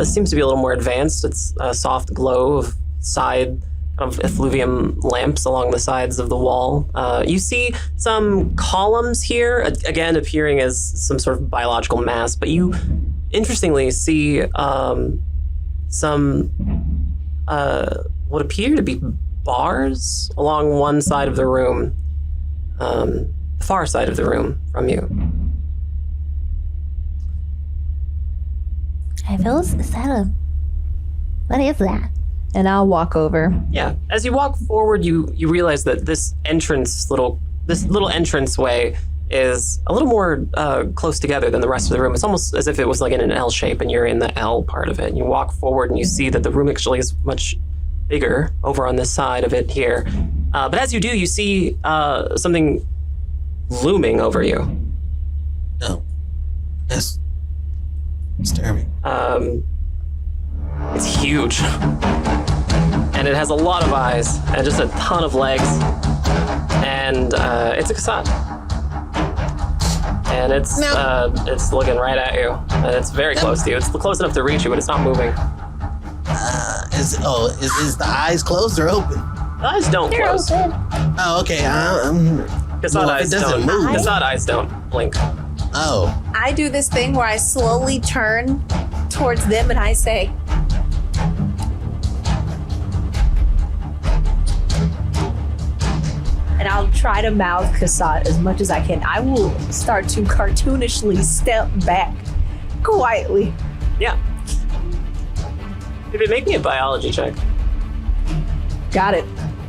seems to be a little more advanced. It's a soft glow of side of effluvium lamps along the sides of the wall. You see some columns here, again appearing as some sort of biological mass, but you interestingly see some what appear to be bars along one side of the room, the far side of the room from you.
Hey, Phyllis, what is that?
and I'll walk over.
Yeah. As you walk forward, you realize that this little entranceway is a little more close together than the rest of the room. It's almost as if it was like in an L shape and you're in the L part of it. And you walk forward and you see that the room actually is much bigger over on this side of it here. But as you do, you see something looming over you.
No. That's disturbing.
It's huge. And it has a lot of eyes and just a ton of legs. And it's a Kasat. And it's looking right at you. And it's very close to you. It's close enough to reach you, but it's not moving.
Is the eyes closed or open?
The eyes don't close.
Oh, okay.
Kasat eyes don't move. Kasat eyes don't blink.
Oh.
I do this thing where I slowly turn towards them and I say, and I'll try to mouth Kasat as much as I can. I will start to cartoonishly step back quietly.
Yeah. If it make me a biology check.
Got it.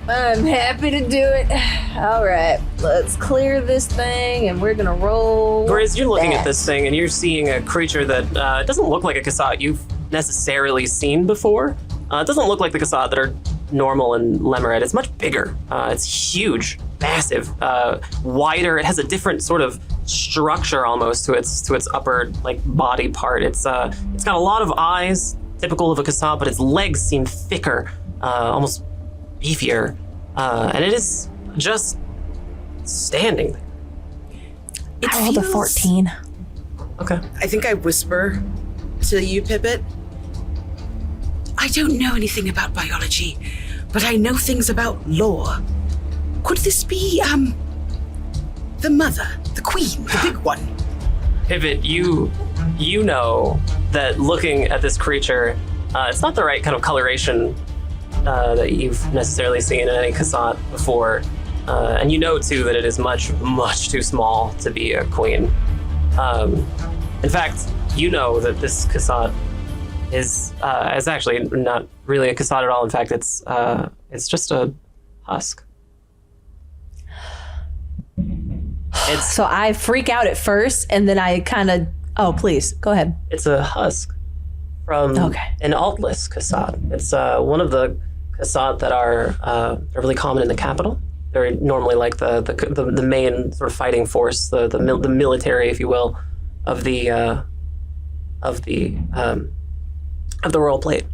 I'm happy to do it. All right, let's clear this thing and we're gonna roll.
Whereas you're looking
that.
at this thing and you're seeing a creature that doesn't look like a Kasat you've necessarily seen before. It doesn't look like the Kasat that are normal in Lemeret. It's much bigger. It's huge, massive, wider. It has a different sort of structure almost to its upper body part. It's got a lot of eyes, typical of a Kasat, but its legs seem thicker, almost beefier, and it is just standing there.
I rolled a 14.
Okay.
I think I whisper to you, Pippet. I don't know anything about biology, but I know things about lore. Could this be, the mother, the queen, the big one?
Pivot, you know that looking at this creature, it's not the right kind of coloration that you've necessarily seen in any Kasat before. And you know, too, that it is much, much too small to be a queen. In fact, you know that this Kasat is actually not really a Kasat at all. In fact, it's just a husk.
So I freak out at first and then I kind of, oh, please, go ahead.
It's a husk from an Altless Kasat. It's one of the Kasat that are really common in the capital. They're normally like the main sort of fighting force, the military, if you will, of the Royal Plate.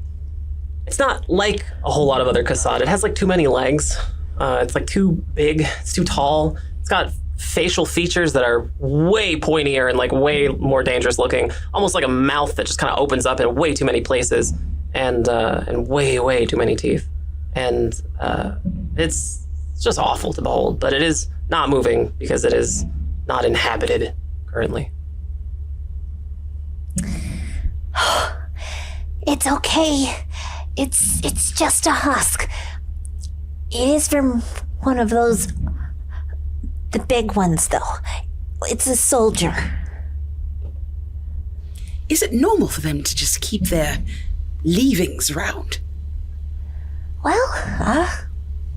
It's not like a whole lot of other Kasat. It has too many legs. It's too big. It's too tall. It's got facial features that are way pointier and way more dangerous looking, almost like a mouth that just kind of opens up in way too many places, and way too many teeth, and it's just awful to behold. But it is not moving because it is not inhabited currently.
It's okay. It's just a husk. It is from one of those, the big ones, though. It's a soldier.
Is it normal for them to just keep their leavings around?
Well,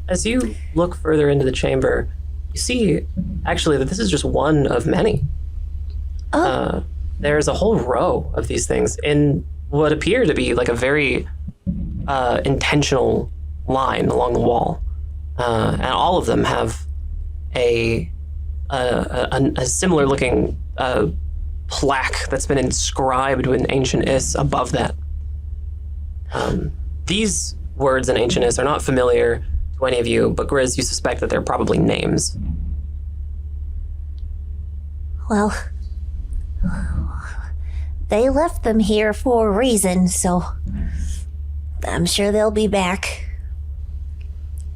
As you look further into the chamber, you see actually that this is just one of many. There's a whole row of these things. In what appear to be like a very intentional line along the wall. And all of them have a similar looking plaque that's been inscribed with ancient Iss above that. These words in ancient Iss are not familiar to any of you, but Grizz, you suspect that they're probably names.
Well, they left them here for a reason, so I'm sure they'll be back.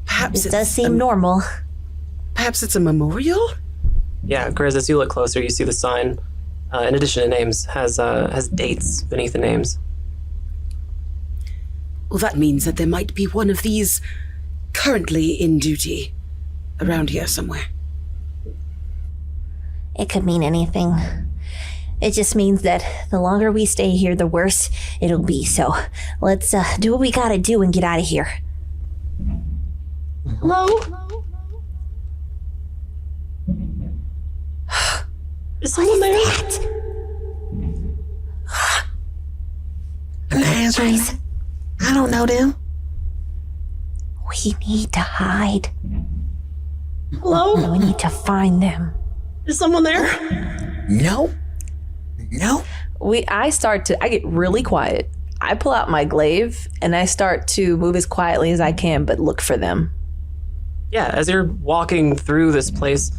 Perhaps
It does seem normal.
Perhaps it's a memorial?
Yeah, Grizz, as you look closer, you see the sign, in addition to names, has dates beneath the names.
Well, that means that there might be one of these currently in duty around here somewhere.
It could mean anything. It just means that the longer we stay here, the worse it'll be. So let's do what we gotta do and get out of here.
Hello? Is someone there?
Answering. I don't know them.
We need to hide.
Hello?
We need to find them.
Is someone there?
Nope.
I get really quiet. I pull out my glaive and I start to move as quietly as I can, but look for them.
Yeah, as you're walking through this place,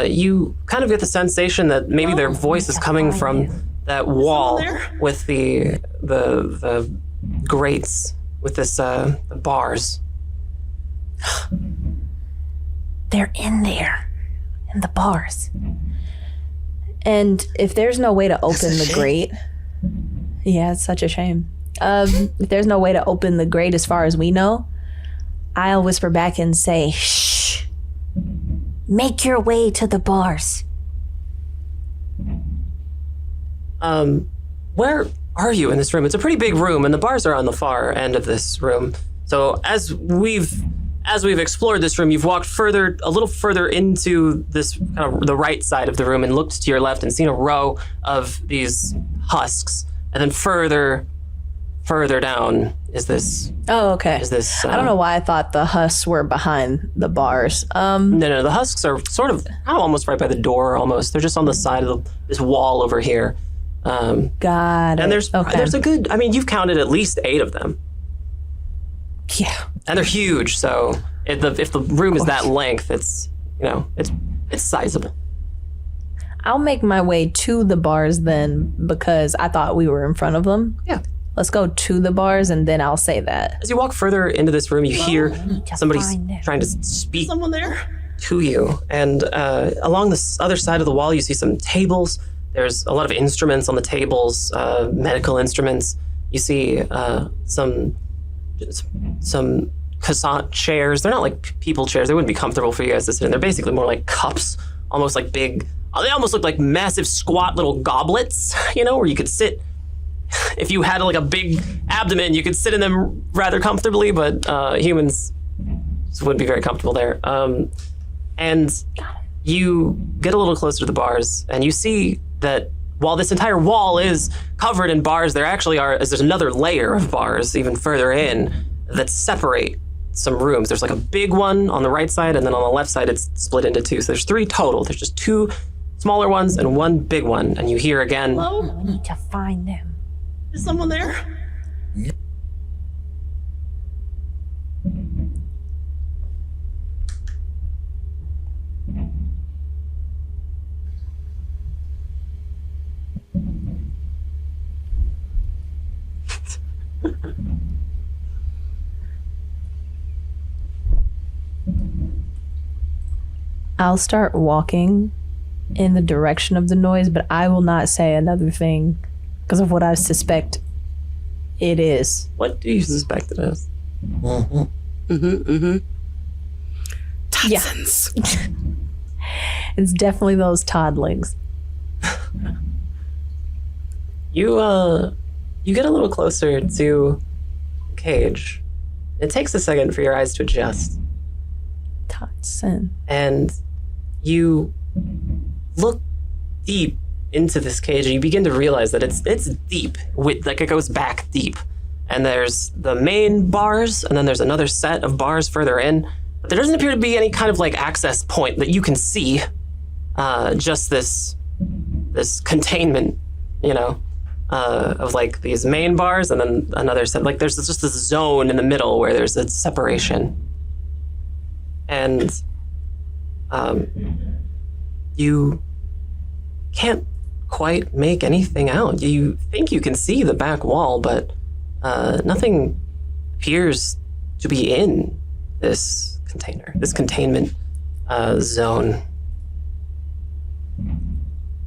you kind of get the sensation that maybe their voice is coming from that wall with the grates, with this the bars.
They're in there, in the bars.
And if there's no way to open the grate, yeah, it's such a shame. If there's no way to open the grate as far as we know, I'll whisper back and say, shh.
Make your way to the bars.
Where are you in this room? It's a pretty big room, and the bars are on the far end of this room. So as we've explored this room, you've walked a little further into this kind of the right side of the room and looked to your left and seen a row of these husks, and then further down is this.
Oh, okay.
Is this?
I don't know why I thought the husks were behind the bars.
No, the husks are sort of kind of almost right by the door. Almost, they're just on the side of this wall over here.
Got it.
And there's a good. I mean, you've counted at least 8 of them.
Yeah.
And they're huge, so if the room is that length, it's sizable.
I'll make my way to the bars then, because I thought we were in front of them.
Yeah.
Let's go to the bars and then I'll say that.
As you walk further into this room, you hear somebody trying to speak to you. And along the other side of the wall, you see some tables. There's a lot of instruments on the tables, medical instruments. You see some Kasat chairs. They're not like people chairs. They wouldn't be comfortable for you guys to sit in. They're basically more like cups, almost like big. They almost look like massive, squat little goblets, where you could sit. If you had like a big abdomen, you could sit in them rather comfortably, but humans wouldn't be very comfortable there. And you get a little closer to the bars, and you see that while this entire wall is covered in bars, there's another layer of bars even further in that separate some rooms. There's like a big one on the right side, and then on the left side, it's split into 2. So there's 3 total. There's just 2 smaller ones and 1 big one. And you hear again,
We need to find them.
is someone there?
I'll start walking in the direction of the noise, but I will not say another thing because of what I suspect it is.
What do you suspect it is?
Todsons.
It's definitely those toddlings.
You get a little closer to the cage. It takes a second for your eyes to adjust.
Todson.
And you look deep into this cage, and you begin to realize that it's deep, it goes back deep. And there's the main bars, and then there's another set of bars further in. But there doesn't appear to be any kind of access point that you can see. Just this containment, of these main bars, and then another set. There's just this zone in the middle where there's a separation. And you can't quite make anything out. You think you can see the back wall, but nothing appears to be in this container, this containment zone.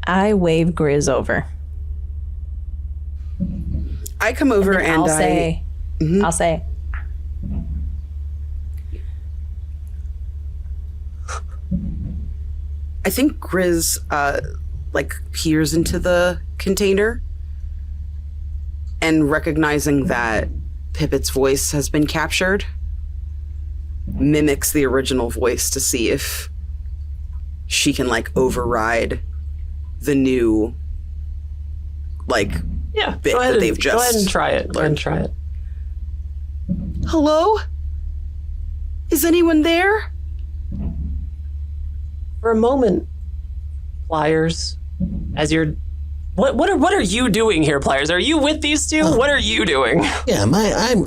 I wave Grizz over.
I come over and
I'll say,
I think Grizz peers into the container, and recognizing that Pippet's voice has been captured, mimics the original voice to see if she can override the new bit that they've just
go ahead and try it. Go ahead and try it.
Hello? Is anyone there?
For a moment, Pliers, as you're what are you doing here, Pliers? Are you with these two? What are you doing?
Yeah, I'm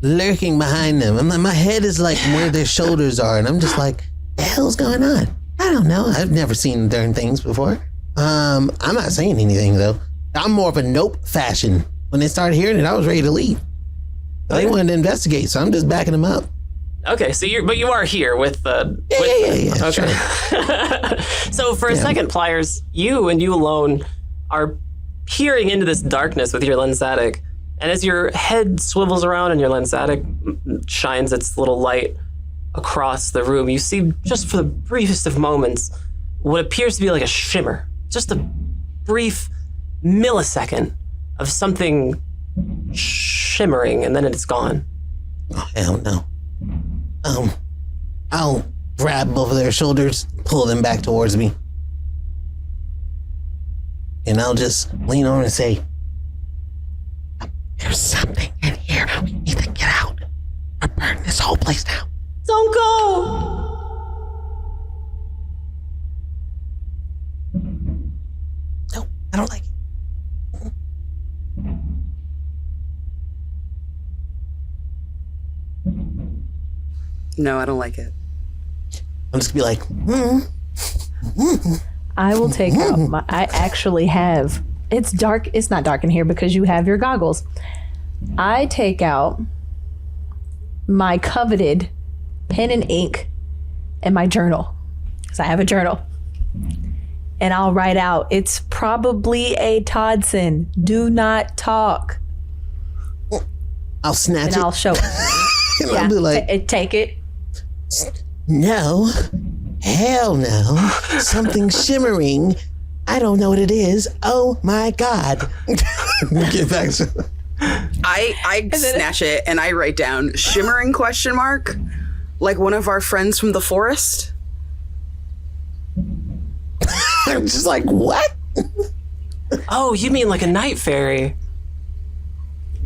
lurking behind them. My head is where their shoulders are, and I'm just the hell's going on? I don't know. I've never seen darn things before. I'm not saying anything though. I'm more of a nope fashion. When they started hearing it, I was ready to leave. They wanted to investigate, so I'm just backing them up.
Okay, so you are here with the...
Yeah.
Okay.
Sure.
So for a second, Pliers, you and you alone are peering into this darkness with your lensatic, and as your head swivels around and your lensatic shines its little light across the room, you see, just for the briefest of moments, what appears to be a shimmer. Just a brief millisecond of something shimmering, and then it's gone.
Oh, hell no. I'll grab both of their shoulders, pull them back towards me. And I'll just lean over and say, there's something in here. We need to get out or burn this whole place down.
Don't go!
No, I don't like it.
No, I don't like it.
I'm just gonna be
I will take out I actually have, it's dark, it's not dark in here because you have your goggles. I take out my coveted pen and ink and my journal, because I have a journal. And I'll write out, it's probably a Todson. Do not talk.
I'll snatch
And
it.
I'll show it.
And I'll be
Take it.
No, hell no. Something shimmering. I don't know what it is. Oh my God. Get back to...
I snatch it and I write down shimmering ? Like one of our friends from the forest.
I'm just what?
Oh, you mean a night fairy?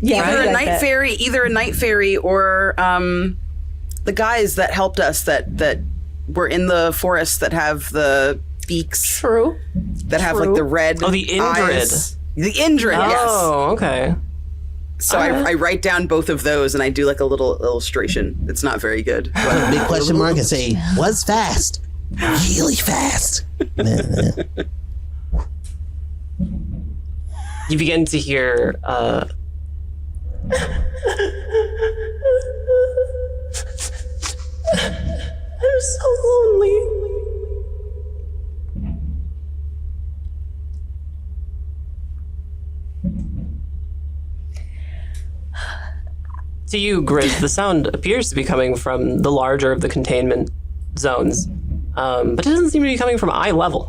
Yeah,
Either
I
a
like
night
that.
fairy or the guys that helped us that were in the forest that have the beaks.
True.
That have
True.
the red
the Indred.
eyes. The Indred, yes.
Oh, okay.
So I write down both of those and I do a little illustration. It's not very good.
Put a big question mark and say, was fast. Really fast.
You begin to hear I'm so lonely. To you, Grizz, the sound appears to be coming from the larger of the containment zones, but it doesn't seem to be coming from eye level.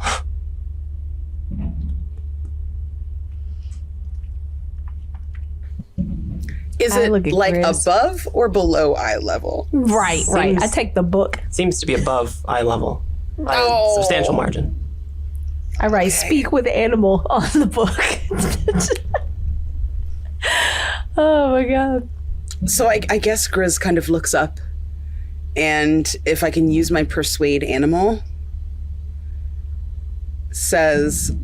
Is
I
it
look at Grizz.
above or below eye level?
Right. I
Seems-
take the book.
Seems to be above eye level by a substantial margin.
I write speak with animal on the book. Oh my god.
So I guess Grizz kind of looks up, and if I can use my persuade animal, says,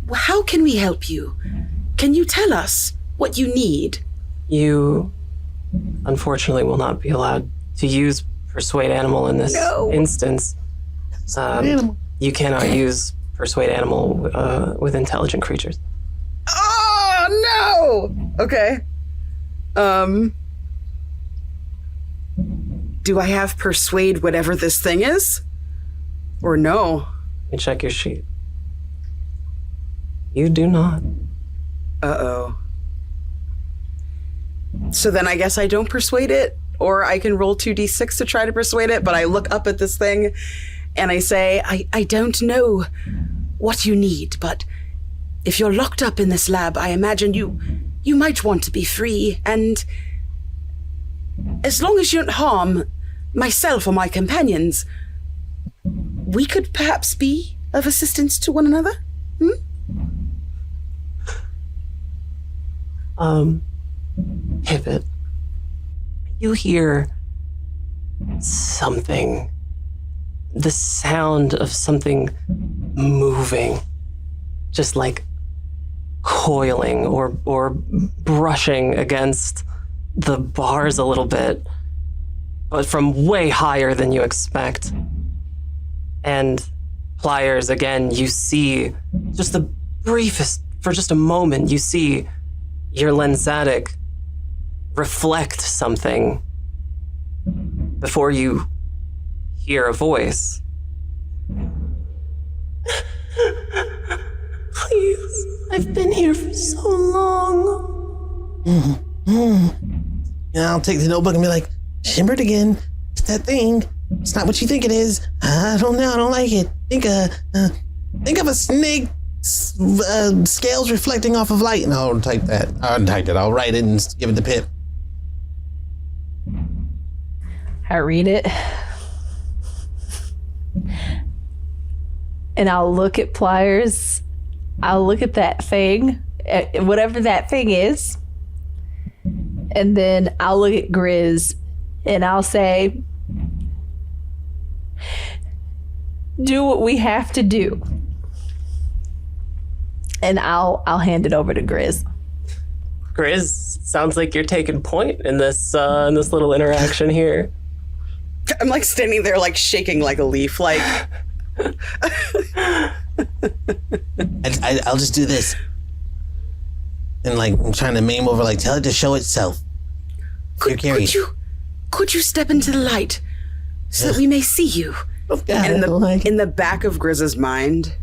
well, how can we help you? Can you tell us what you need?
You, unfortunately, will not be allowed to use Persuade Animal in this instance. You cannot use Persuade Animal with intelligent creatures.
Oh, no! Okay. Do I have Persuade whatever this thing is? Or no?
Let me check your sheet. You do not.
Uh-oh. So then I guess I don't persuade it, or I can roll 2d6 to try to persuade it, but I look up at this thing and I say, I don't know what you need, but if you're locked up in this lab, I imagine you might want to be free, and as long as you don't harm myself or my companions, we could perhaps be of assistance to one another?
Pivot. You hear something. The sound of something moving. Just like coiling or brushing against the bars a little bit, but from way higher than you expect. And Pliers, again, you see just the briefest, for just a moment, you see your Lensatic reflect something before you hear a voice. Please, I've been here for so long.
And I'll take the notebook and be like, shimmered again. It's that thing. It's not what you think it is. I don't know. I don't like it. Think of a snake scales reflecting off of light. And I'll type that. I'll type it. I'll write it and give it to Pip.
I read it. And I'll look at Pliers. I'll look at that thing, whatever that thing is. And then I'll look at Grizz and I'll say, do what we have to do. And I'll hand it over to Grizz.
Grizz, sounds like you're taking point in this little interaction here.
I'm like standing there like shaking like a leaf, like
I'll just do this. And like I'm trying to meme over, like, tell it to show itself.
could you step into the light so that we may see you?
God,
And in the back of Grizz's mind,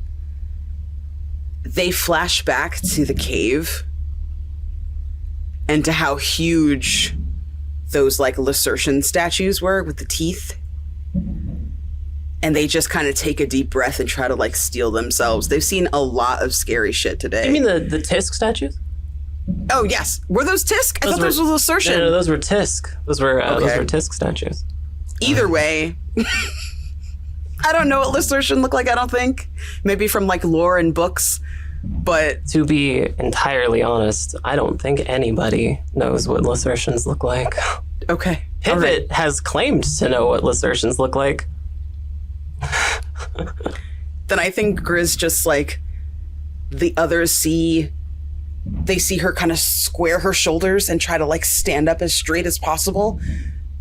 they flash back to the cave and to how huge those like Lacertian statues were with the teeth. And they just kind of take a deep breath and try to like steel themselves. They've seen a lot of scary shit today.
You mean the Tisk statues?
Oh yes, were those Tisk? I thought those were Lacertian.
No, those were Tisk. Those were Tisk statues.
Either way, I don't know what Lacertian look like. I don't think. Maybe from like lore and books, but
To be entirely honest, I don't think anybody knows what Lacertians look like.
okay.
Pivot
All right.
has claimed to know what Lacertians look like.
Then I think Grizz just like the others see. They see her kind of square her shoulders and try to like stand up as straight as possible,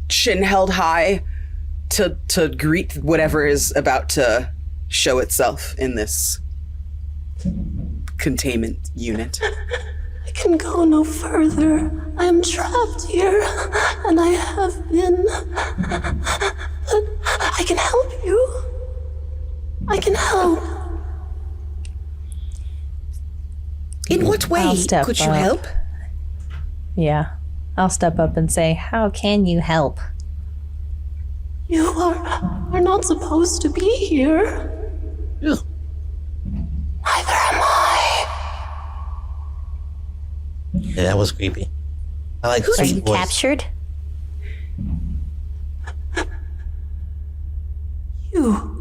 chin held high, to greet whatever is about to show itself in this containment unit.
I can go no further. I am trapped here, and I have been. But I can help you. I can help.
In what way
I'll step
could you
up.
help?
Yeah. I'll step up and say, how can you help?
You are not supposed to be here.
Yeah.
Neither am I.
Yeah, that was creepy. I like
Are
sweet
you
voice.
captured?
You.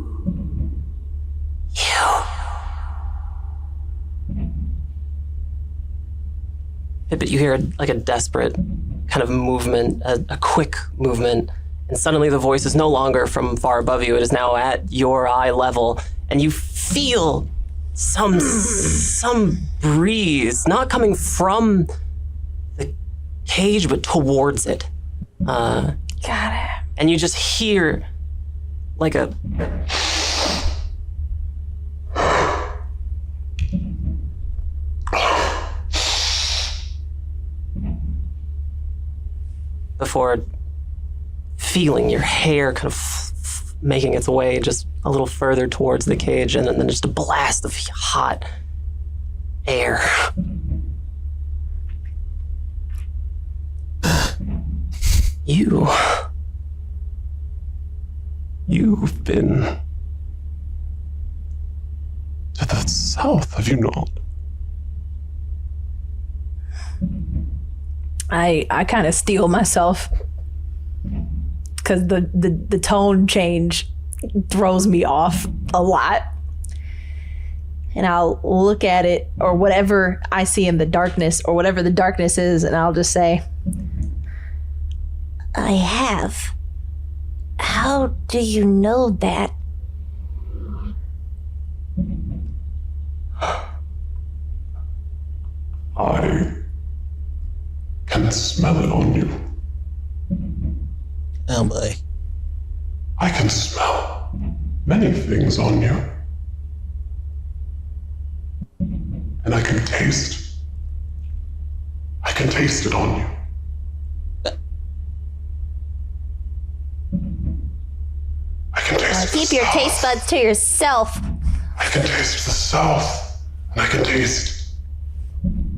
Pippet, you hear like a desperate kind of movement, a quick movement, and suddenly the voice is no longer from far above you. It is now at your eye level, and you feel some breeze, not coming from the cage, but towards it.
Got it.
And you just hear like a before feeling your hair kind of making its way just a little further towards the cage, and then just a blast of hot air.
You've been to the south, have you not?
I kind of steel myself because the tone change throws me off a lot. And I'll look at it, or whatever I see in the darkness, or whatever the darkness is, and I'll just say,
I have. How do you know that?
I can smell it on you.
Oh boy.
I can smell many things on you. And I can taste it on you. I can taste
Keep your taste buds to yourself.
I can taste the south, and I can taste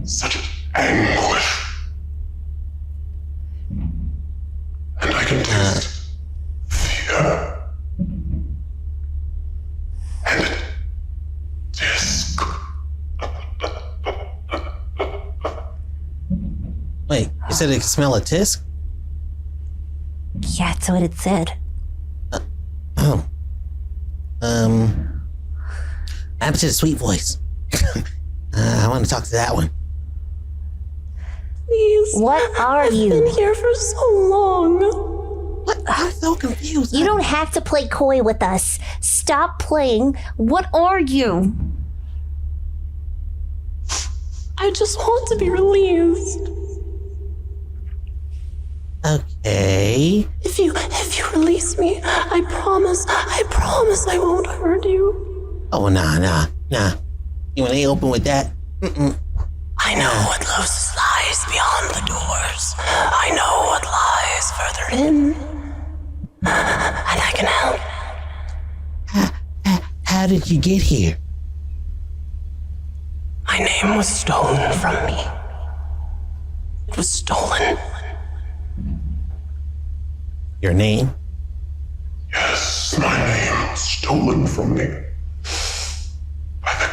such anguish. And I can taste fear. And a Tisk.
Wait, you said it could smell a tisk?
Yeah, that's what it said.
Oh. What happened to the sweet voice? I want to talk to that one.
Please.
What are you?
I've been here for so long.
What? I'm so confused.
You don't have to play coy with us. Stop playing. What are you?
I just want to be released.
Okay.
If you release me, I promise I won't hurt you.
Oh, nah. You ain't open with that.
I know what lies beyond the doors. I know what lies further in. And I can help.
How did you get here?
My name was stolen from me. It was stolen.
Your name?
Yes, my name stolen from me by the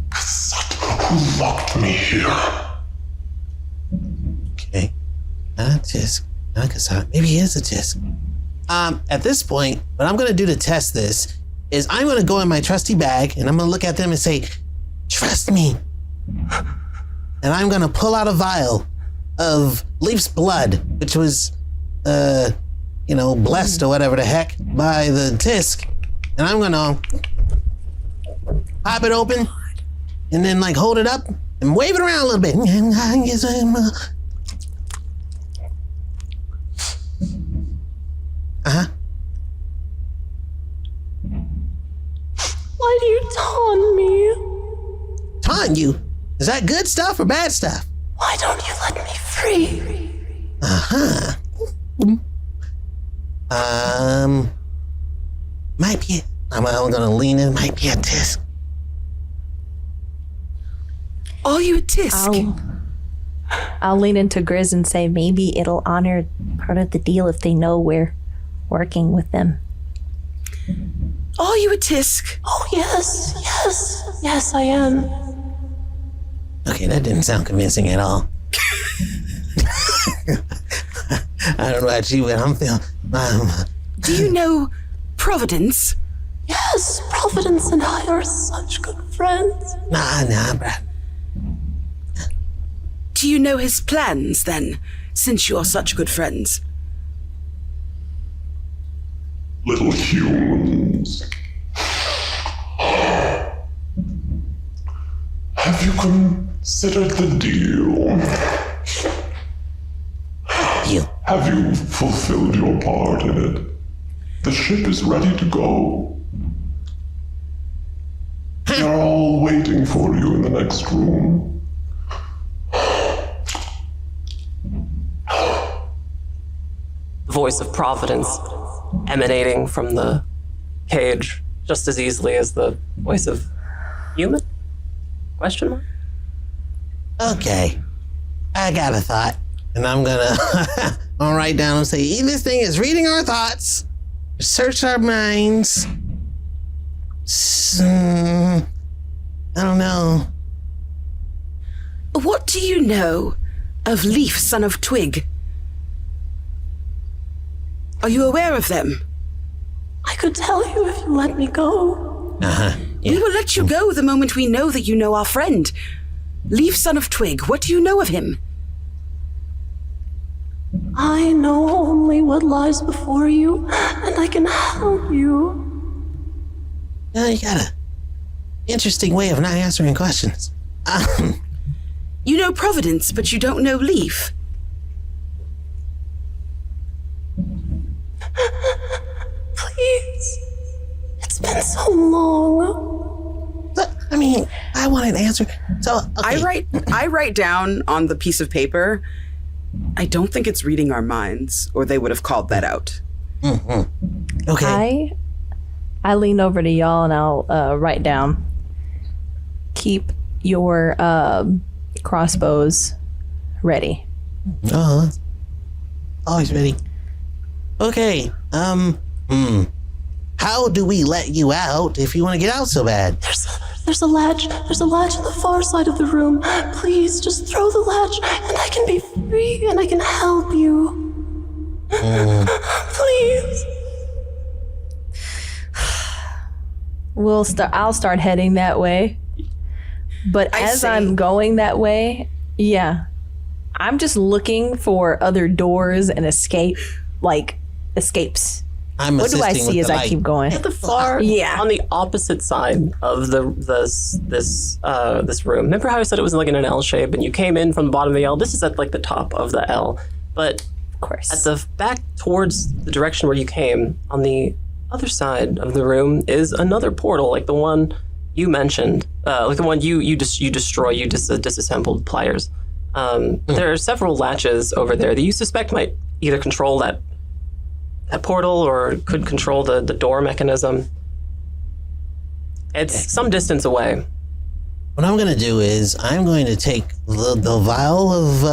Kasat who locked me here.
Okay. Not a tisk. Not a Kasat. Maybe he is a tisk. At this point, what I'm going to do to test this is I'm going to go in my trusty bag and I'm going to look at them and say, trust me. And I'm going to pull out a vial of Leaf's blood, which was, blessed or whatever the heck by the Tisk. And I'm going to pop it open and then hold it up and wave it around a little bit. Uh-huh.
Why do you taunt me?
Taunt you? Is that good stuff or bad stuff?
Why don't you let me free?
Uh-huh. Might be. I'm gonna lean in. Might be a Tisk.
Are you a Tisk?
I'll lean into Grizz and say maybe it'll honor part of the deal if they know we're working with them.
Are you a Tisk?
Oh, yes, I am.
Okay, that didn't sound convincing at all. I don't know about you, but I'm feeling.
Do you know Providence?
Yes, Providence and I are such good friends.
Nah, bruh.
Do you know his plans, then, since you are such good friends?
Little humans. Have you considered the deal?
You.
Have you fulfilled your part in it? The ship is ready to go. They're all waiting for you in the next room.
The voice of Providence emanating from the cage just as easily as the voice of human? Question mark?
Okay. I got a thought. And I'm gonna I'll write down and say, this thing is reading our thoughts, search our minds. I don't know.
What do you know of Leaf, son of Twig? Are you aware of them?
I could tell you if you let me go.
Yeah.
We will let you go the moment we know that you know our friend. Leaf, son of Twig, what do you know of him?
I know only what lies before you, and I can help you.
You got a interesting way of not answering questions.
You know Providence, but you don't know Leaf.
Please. It's been so long.
Look, I mean, I want an answer. So, okay.
I write down on the piece of paper, I don't think it's reading our minds, or they would have called that out.
Mm-hmm. Okay.
I lean over to y'all and I'll write down. Keep your crossbows ready.
Always ready. Okay. How do we let you out if you want to get out so bad?
There's a latch. There's a latch on the far side of the room. Please, just throw the latch, and I can be free, and I can help you. Please.
I'll start heading that way. But as I'm going that way, yeah, I'm just looking for other doors and escapes.
I'm
What do I
assisting
see
with
as
the
I
light.
keep going?
At the far, on the opposite side of this room. Remember how I said it was like in an L shape, and you came in from the bottom of the L? This is at like the top of the L, but
Of course.
at the back towards the direction where you came, on the other side of the room is another portal, like the one you mentioned, like the one you disassembled pliers. There are several latches over there that you suspect might either control that portal or could control the door mechanism. It's some distance away.
What I'm going to do is I'm going to take the vial of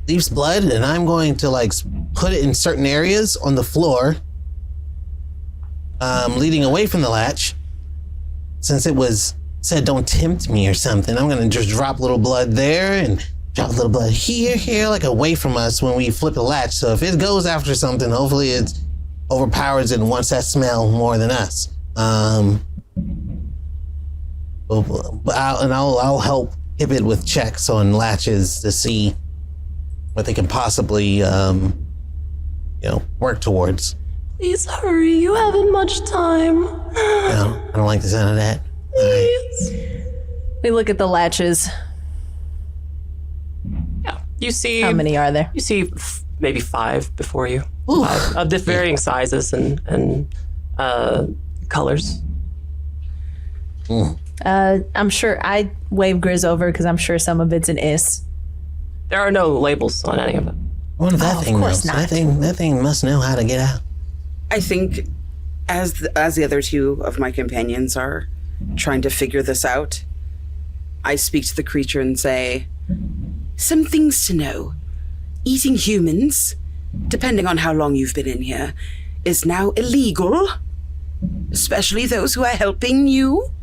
Leaf's blood and I'm going to like put it in certain areas on the floor, leading away from the latch. Since it was said don't tempt me or something, I'm going to just drop a little blood there and drop a little blood here, like away from us when we flip the latch. So if it goes after something, hopefully it overpowers it and wants that smell more than us. I'll help Hibbit with checks on latches to see what they can possibly, work towards.
Please hurry, you haven't much time.
No, I don't like the sound of that.
Please.
We look at the latches.
Yeah, you see...
How many are there?
You see maybe 5 before you.
Ooh.
5 of varying sizes and colors.
I'm sure I wave Grizz over because I'm sure some of it's an Iss.
There are no labels on any of them.
I wonder if that thing
course
knows.
not.
That thing must know how to get out.
I think as the other two of my companions are trying to figure this out, I speak to the creature and say, some things to know. Eating humans, depending on how long you've been in here, is now illegal, especially those who are helping you.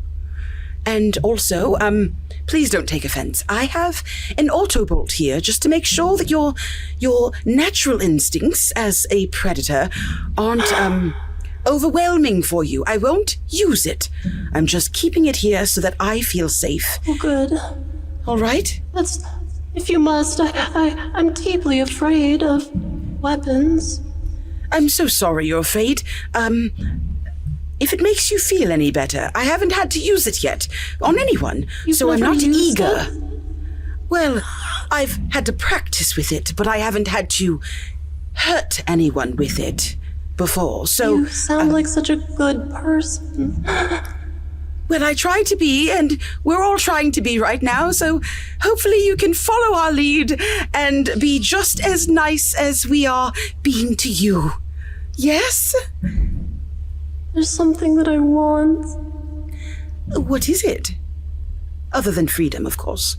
And also, please don't take offense. I have an autobolt here just to make sure that your natural instincts as a predator aren't overwhelming for you. I won't use it. I'm just keeping it here so that I feel safe.
Oh, good.
All right?
That's If you must, I'm deeply afraid of weapons.
I'm so sorry you're afraid. If it makes you feel any better, I haven't had to use it yet on anyone, so I'm
never
not
used
eager.
it?
Well, I've had to practice with it, but I haven't had to hurt anyone with it before, so...
You sound like such a good person.
Well, I try to be, and we're all trying to be right now, so hopefully you can follow our lead and be just as nice as we are being to you. Yes?
There's something that I want.
What is it? Other than freedom, of course.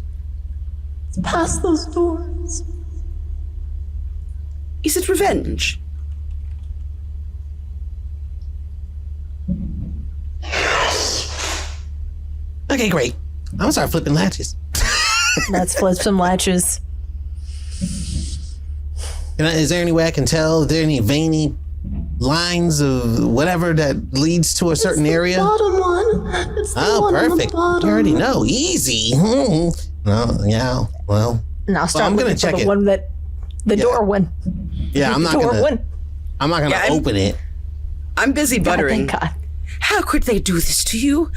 It's past those doors.
Is it revenge?
Okay, great. I'm gonna start flipping latches.
Let's flip some latches.
Is there any way I can tell? Are there any veiny lines of whatever that leads to a certain area?
Bottom one. It's the
Oh,
one on the
perfect.
bottom.
You already know. Easy. No, yeah. Well,
And I'll start
I'm gonna
looking for
check
the
it.
one that the door one.
yeah. I'm not
door
gonna.
one.
I'm not gonna
Yeah,
open it.
I'm busy buttering.
Thank God.
How could they do this to you?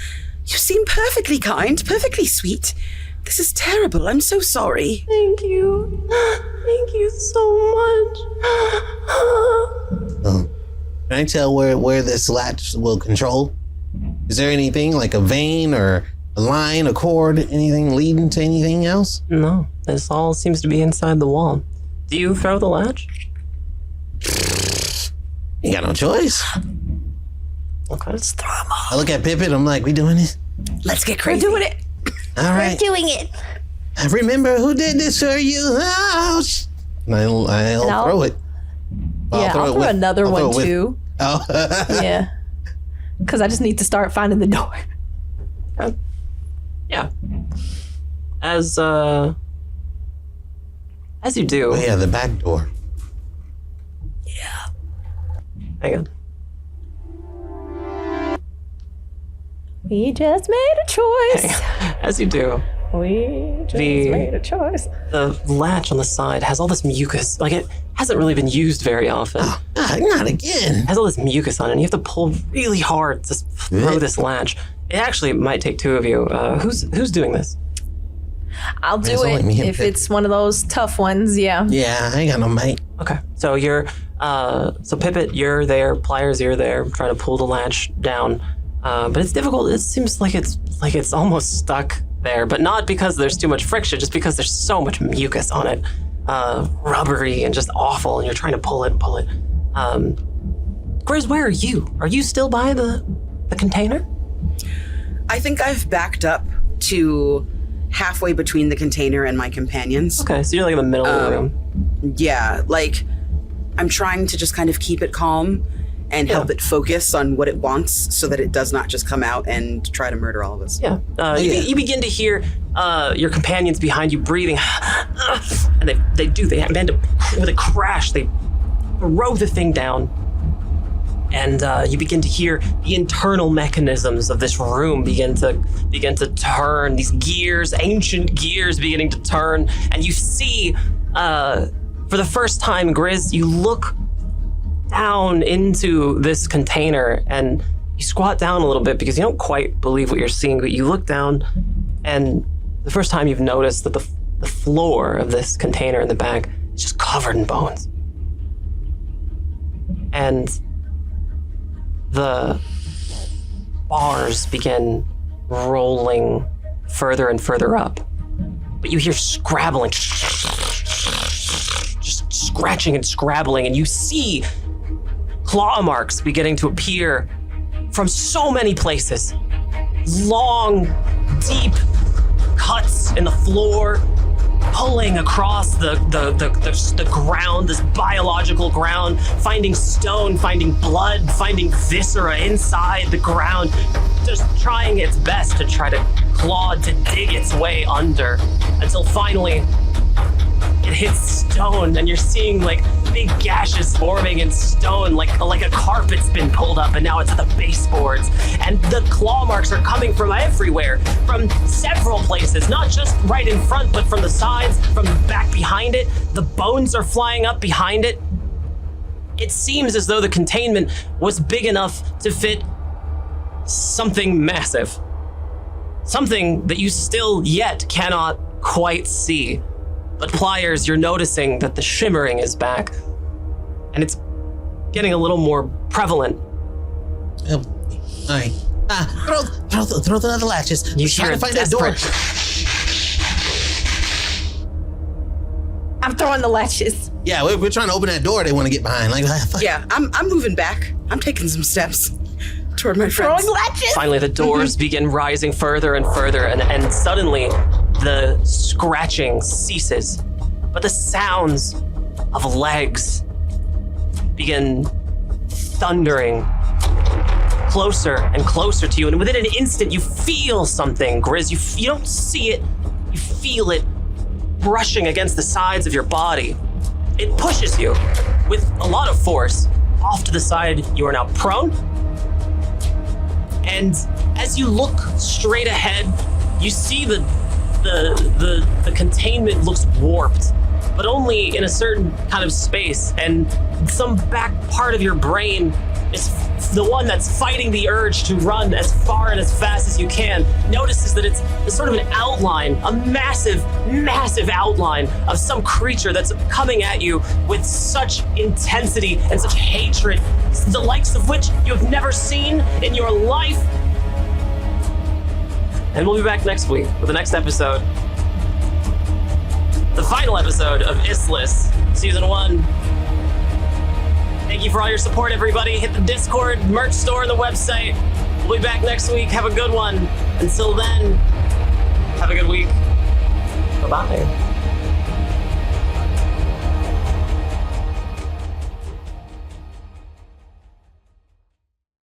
You seem perfectly kind, perfectly sweet. This is terrible. I'm so sorry.
Thank you. Thank you so much.
Can I tell where this latch will control? Is there anything like a vein or a line, a cord, anything leading to anything else?
No, this all seems to be inside the wall. Do you throw the latch?
You got no choice.
Okay.
I look at Pippin. I'm like, we doing this?
Let's get
We're
crazy.
doing it.
All right.
Doing it.
I remember who did this for you. Oh, and I'll throw it.
Yeah, I'll throw another
I'll throw
one
it with-
too.
Oh.
Yeah. Because I just need to start finding the door.
Yeah. As you do.
Oh, yeah, the back door.
Hang on.
We just made a choice.
As you do,
We just
The-
made a choice.
the latch on the side has all this mucus. Like, it hasn't really been used very often. It
Not again.
has all this mucus on it, and you have to pull really hard to throw this latch. It actually might take two of you. Who's doing this?
I'll do
There's only
it
me and
if
Pip.
it's one of those tough ones. Yeah.
Yeah, I ain't got no mate.
Okay, so you're, so Pippet, you're there. Pliers, you're there, trying to pull the latch down. But it's difficult. It seems like it's almost stuck there, but not because there's too much friction, just because there's so much mucus on it, rubbery and just awful. And you're trying to pull it. Grizz, where are you? Are you still by the container?
I think I've backed up to halfway between the container and my companions.
Okay, so you're like in the middle of the room.
Yeah, like I'm trying to just kind of keep it calm and help it focus on what it wants so that it does not just come out and try to murder all of us.
Yeah. You begin to hear your companions behind you breathing, and they end up with a crash. They throw the thing down, and you begin to hear the internal mechanisms of this room begin to turn. These gears, ancient gears, beginning to turn, and you see, for the first time, Grizz, you look down into this container and you squat down a little bit because you don't quite believe what you're seeing, but you look down, and the first time you've noticed that the floor of this container in the back is just covered in bones. And the bars begin rolling further and further up. But you hear scrabbling, just scratching and scrabbling, and you see claw marks beginning to appear from so many places. Long, deep cuts in the floor, pulling across the ground, this biological ground, finding stone, finding blood, finding viscera inside the ground, just trying its best to try to claw, to dig its way under, until finally it hits stone, and you're seeing like big gashes forming in stone, like a carpet's been pulled up, and now it's at the baseboards. And the claw marks are coming from everywhere, from several places, not just right in front, but from the sides, from the back behind it. The bones are flying up behind it. It seems as though the containment was big enough to fit something massive. Something that you still yet cannot quite see. But Pliers, you're noticing that the shimmering is back. And it's getting a little more prevalent.
All right. Throw the other latches.
You
Try
hear
to
a
find that door.
I'm throwing the latches.
Yeah, we're trying to open that door they want to get behind. Like, fuck.
Yeah, I'm moving back. I'm taking some steps toward my friends.
Throwing latches.
Finally, the doors begin rising further and further, and suddenly the scratching ceases. But the sounds of legs begin thundering closer and closer to you. And within an instant, you feel something, Grizz. You don't see it, you feel it brushing against the sides of your body. It pushes you with a lot of force off to the side. You are now prone. And as you look straight ahead, you see the containment looks warped, but only in a certain kind of space. And some back part of your brain is the one that's fighting the urge to run as far and as fast as you can, notices that it's sort of an outline, a massive, massive outline of some creature that's coming at you with such intensity and such hatred, the likes of which you have never seen in your life. And we'll be back next week with the next episode. The final episode of Issliss, Season 1. Thank you for all your support, everybody. Hit the Discord, merch store, and the website. We'll be back next week. Have a good one. Until then, have a good week. Bye-bye.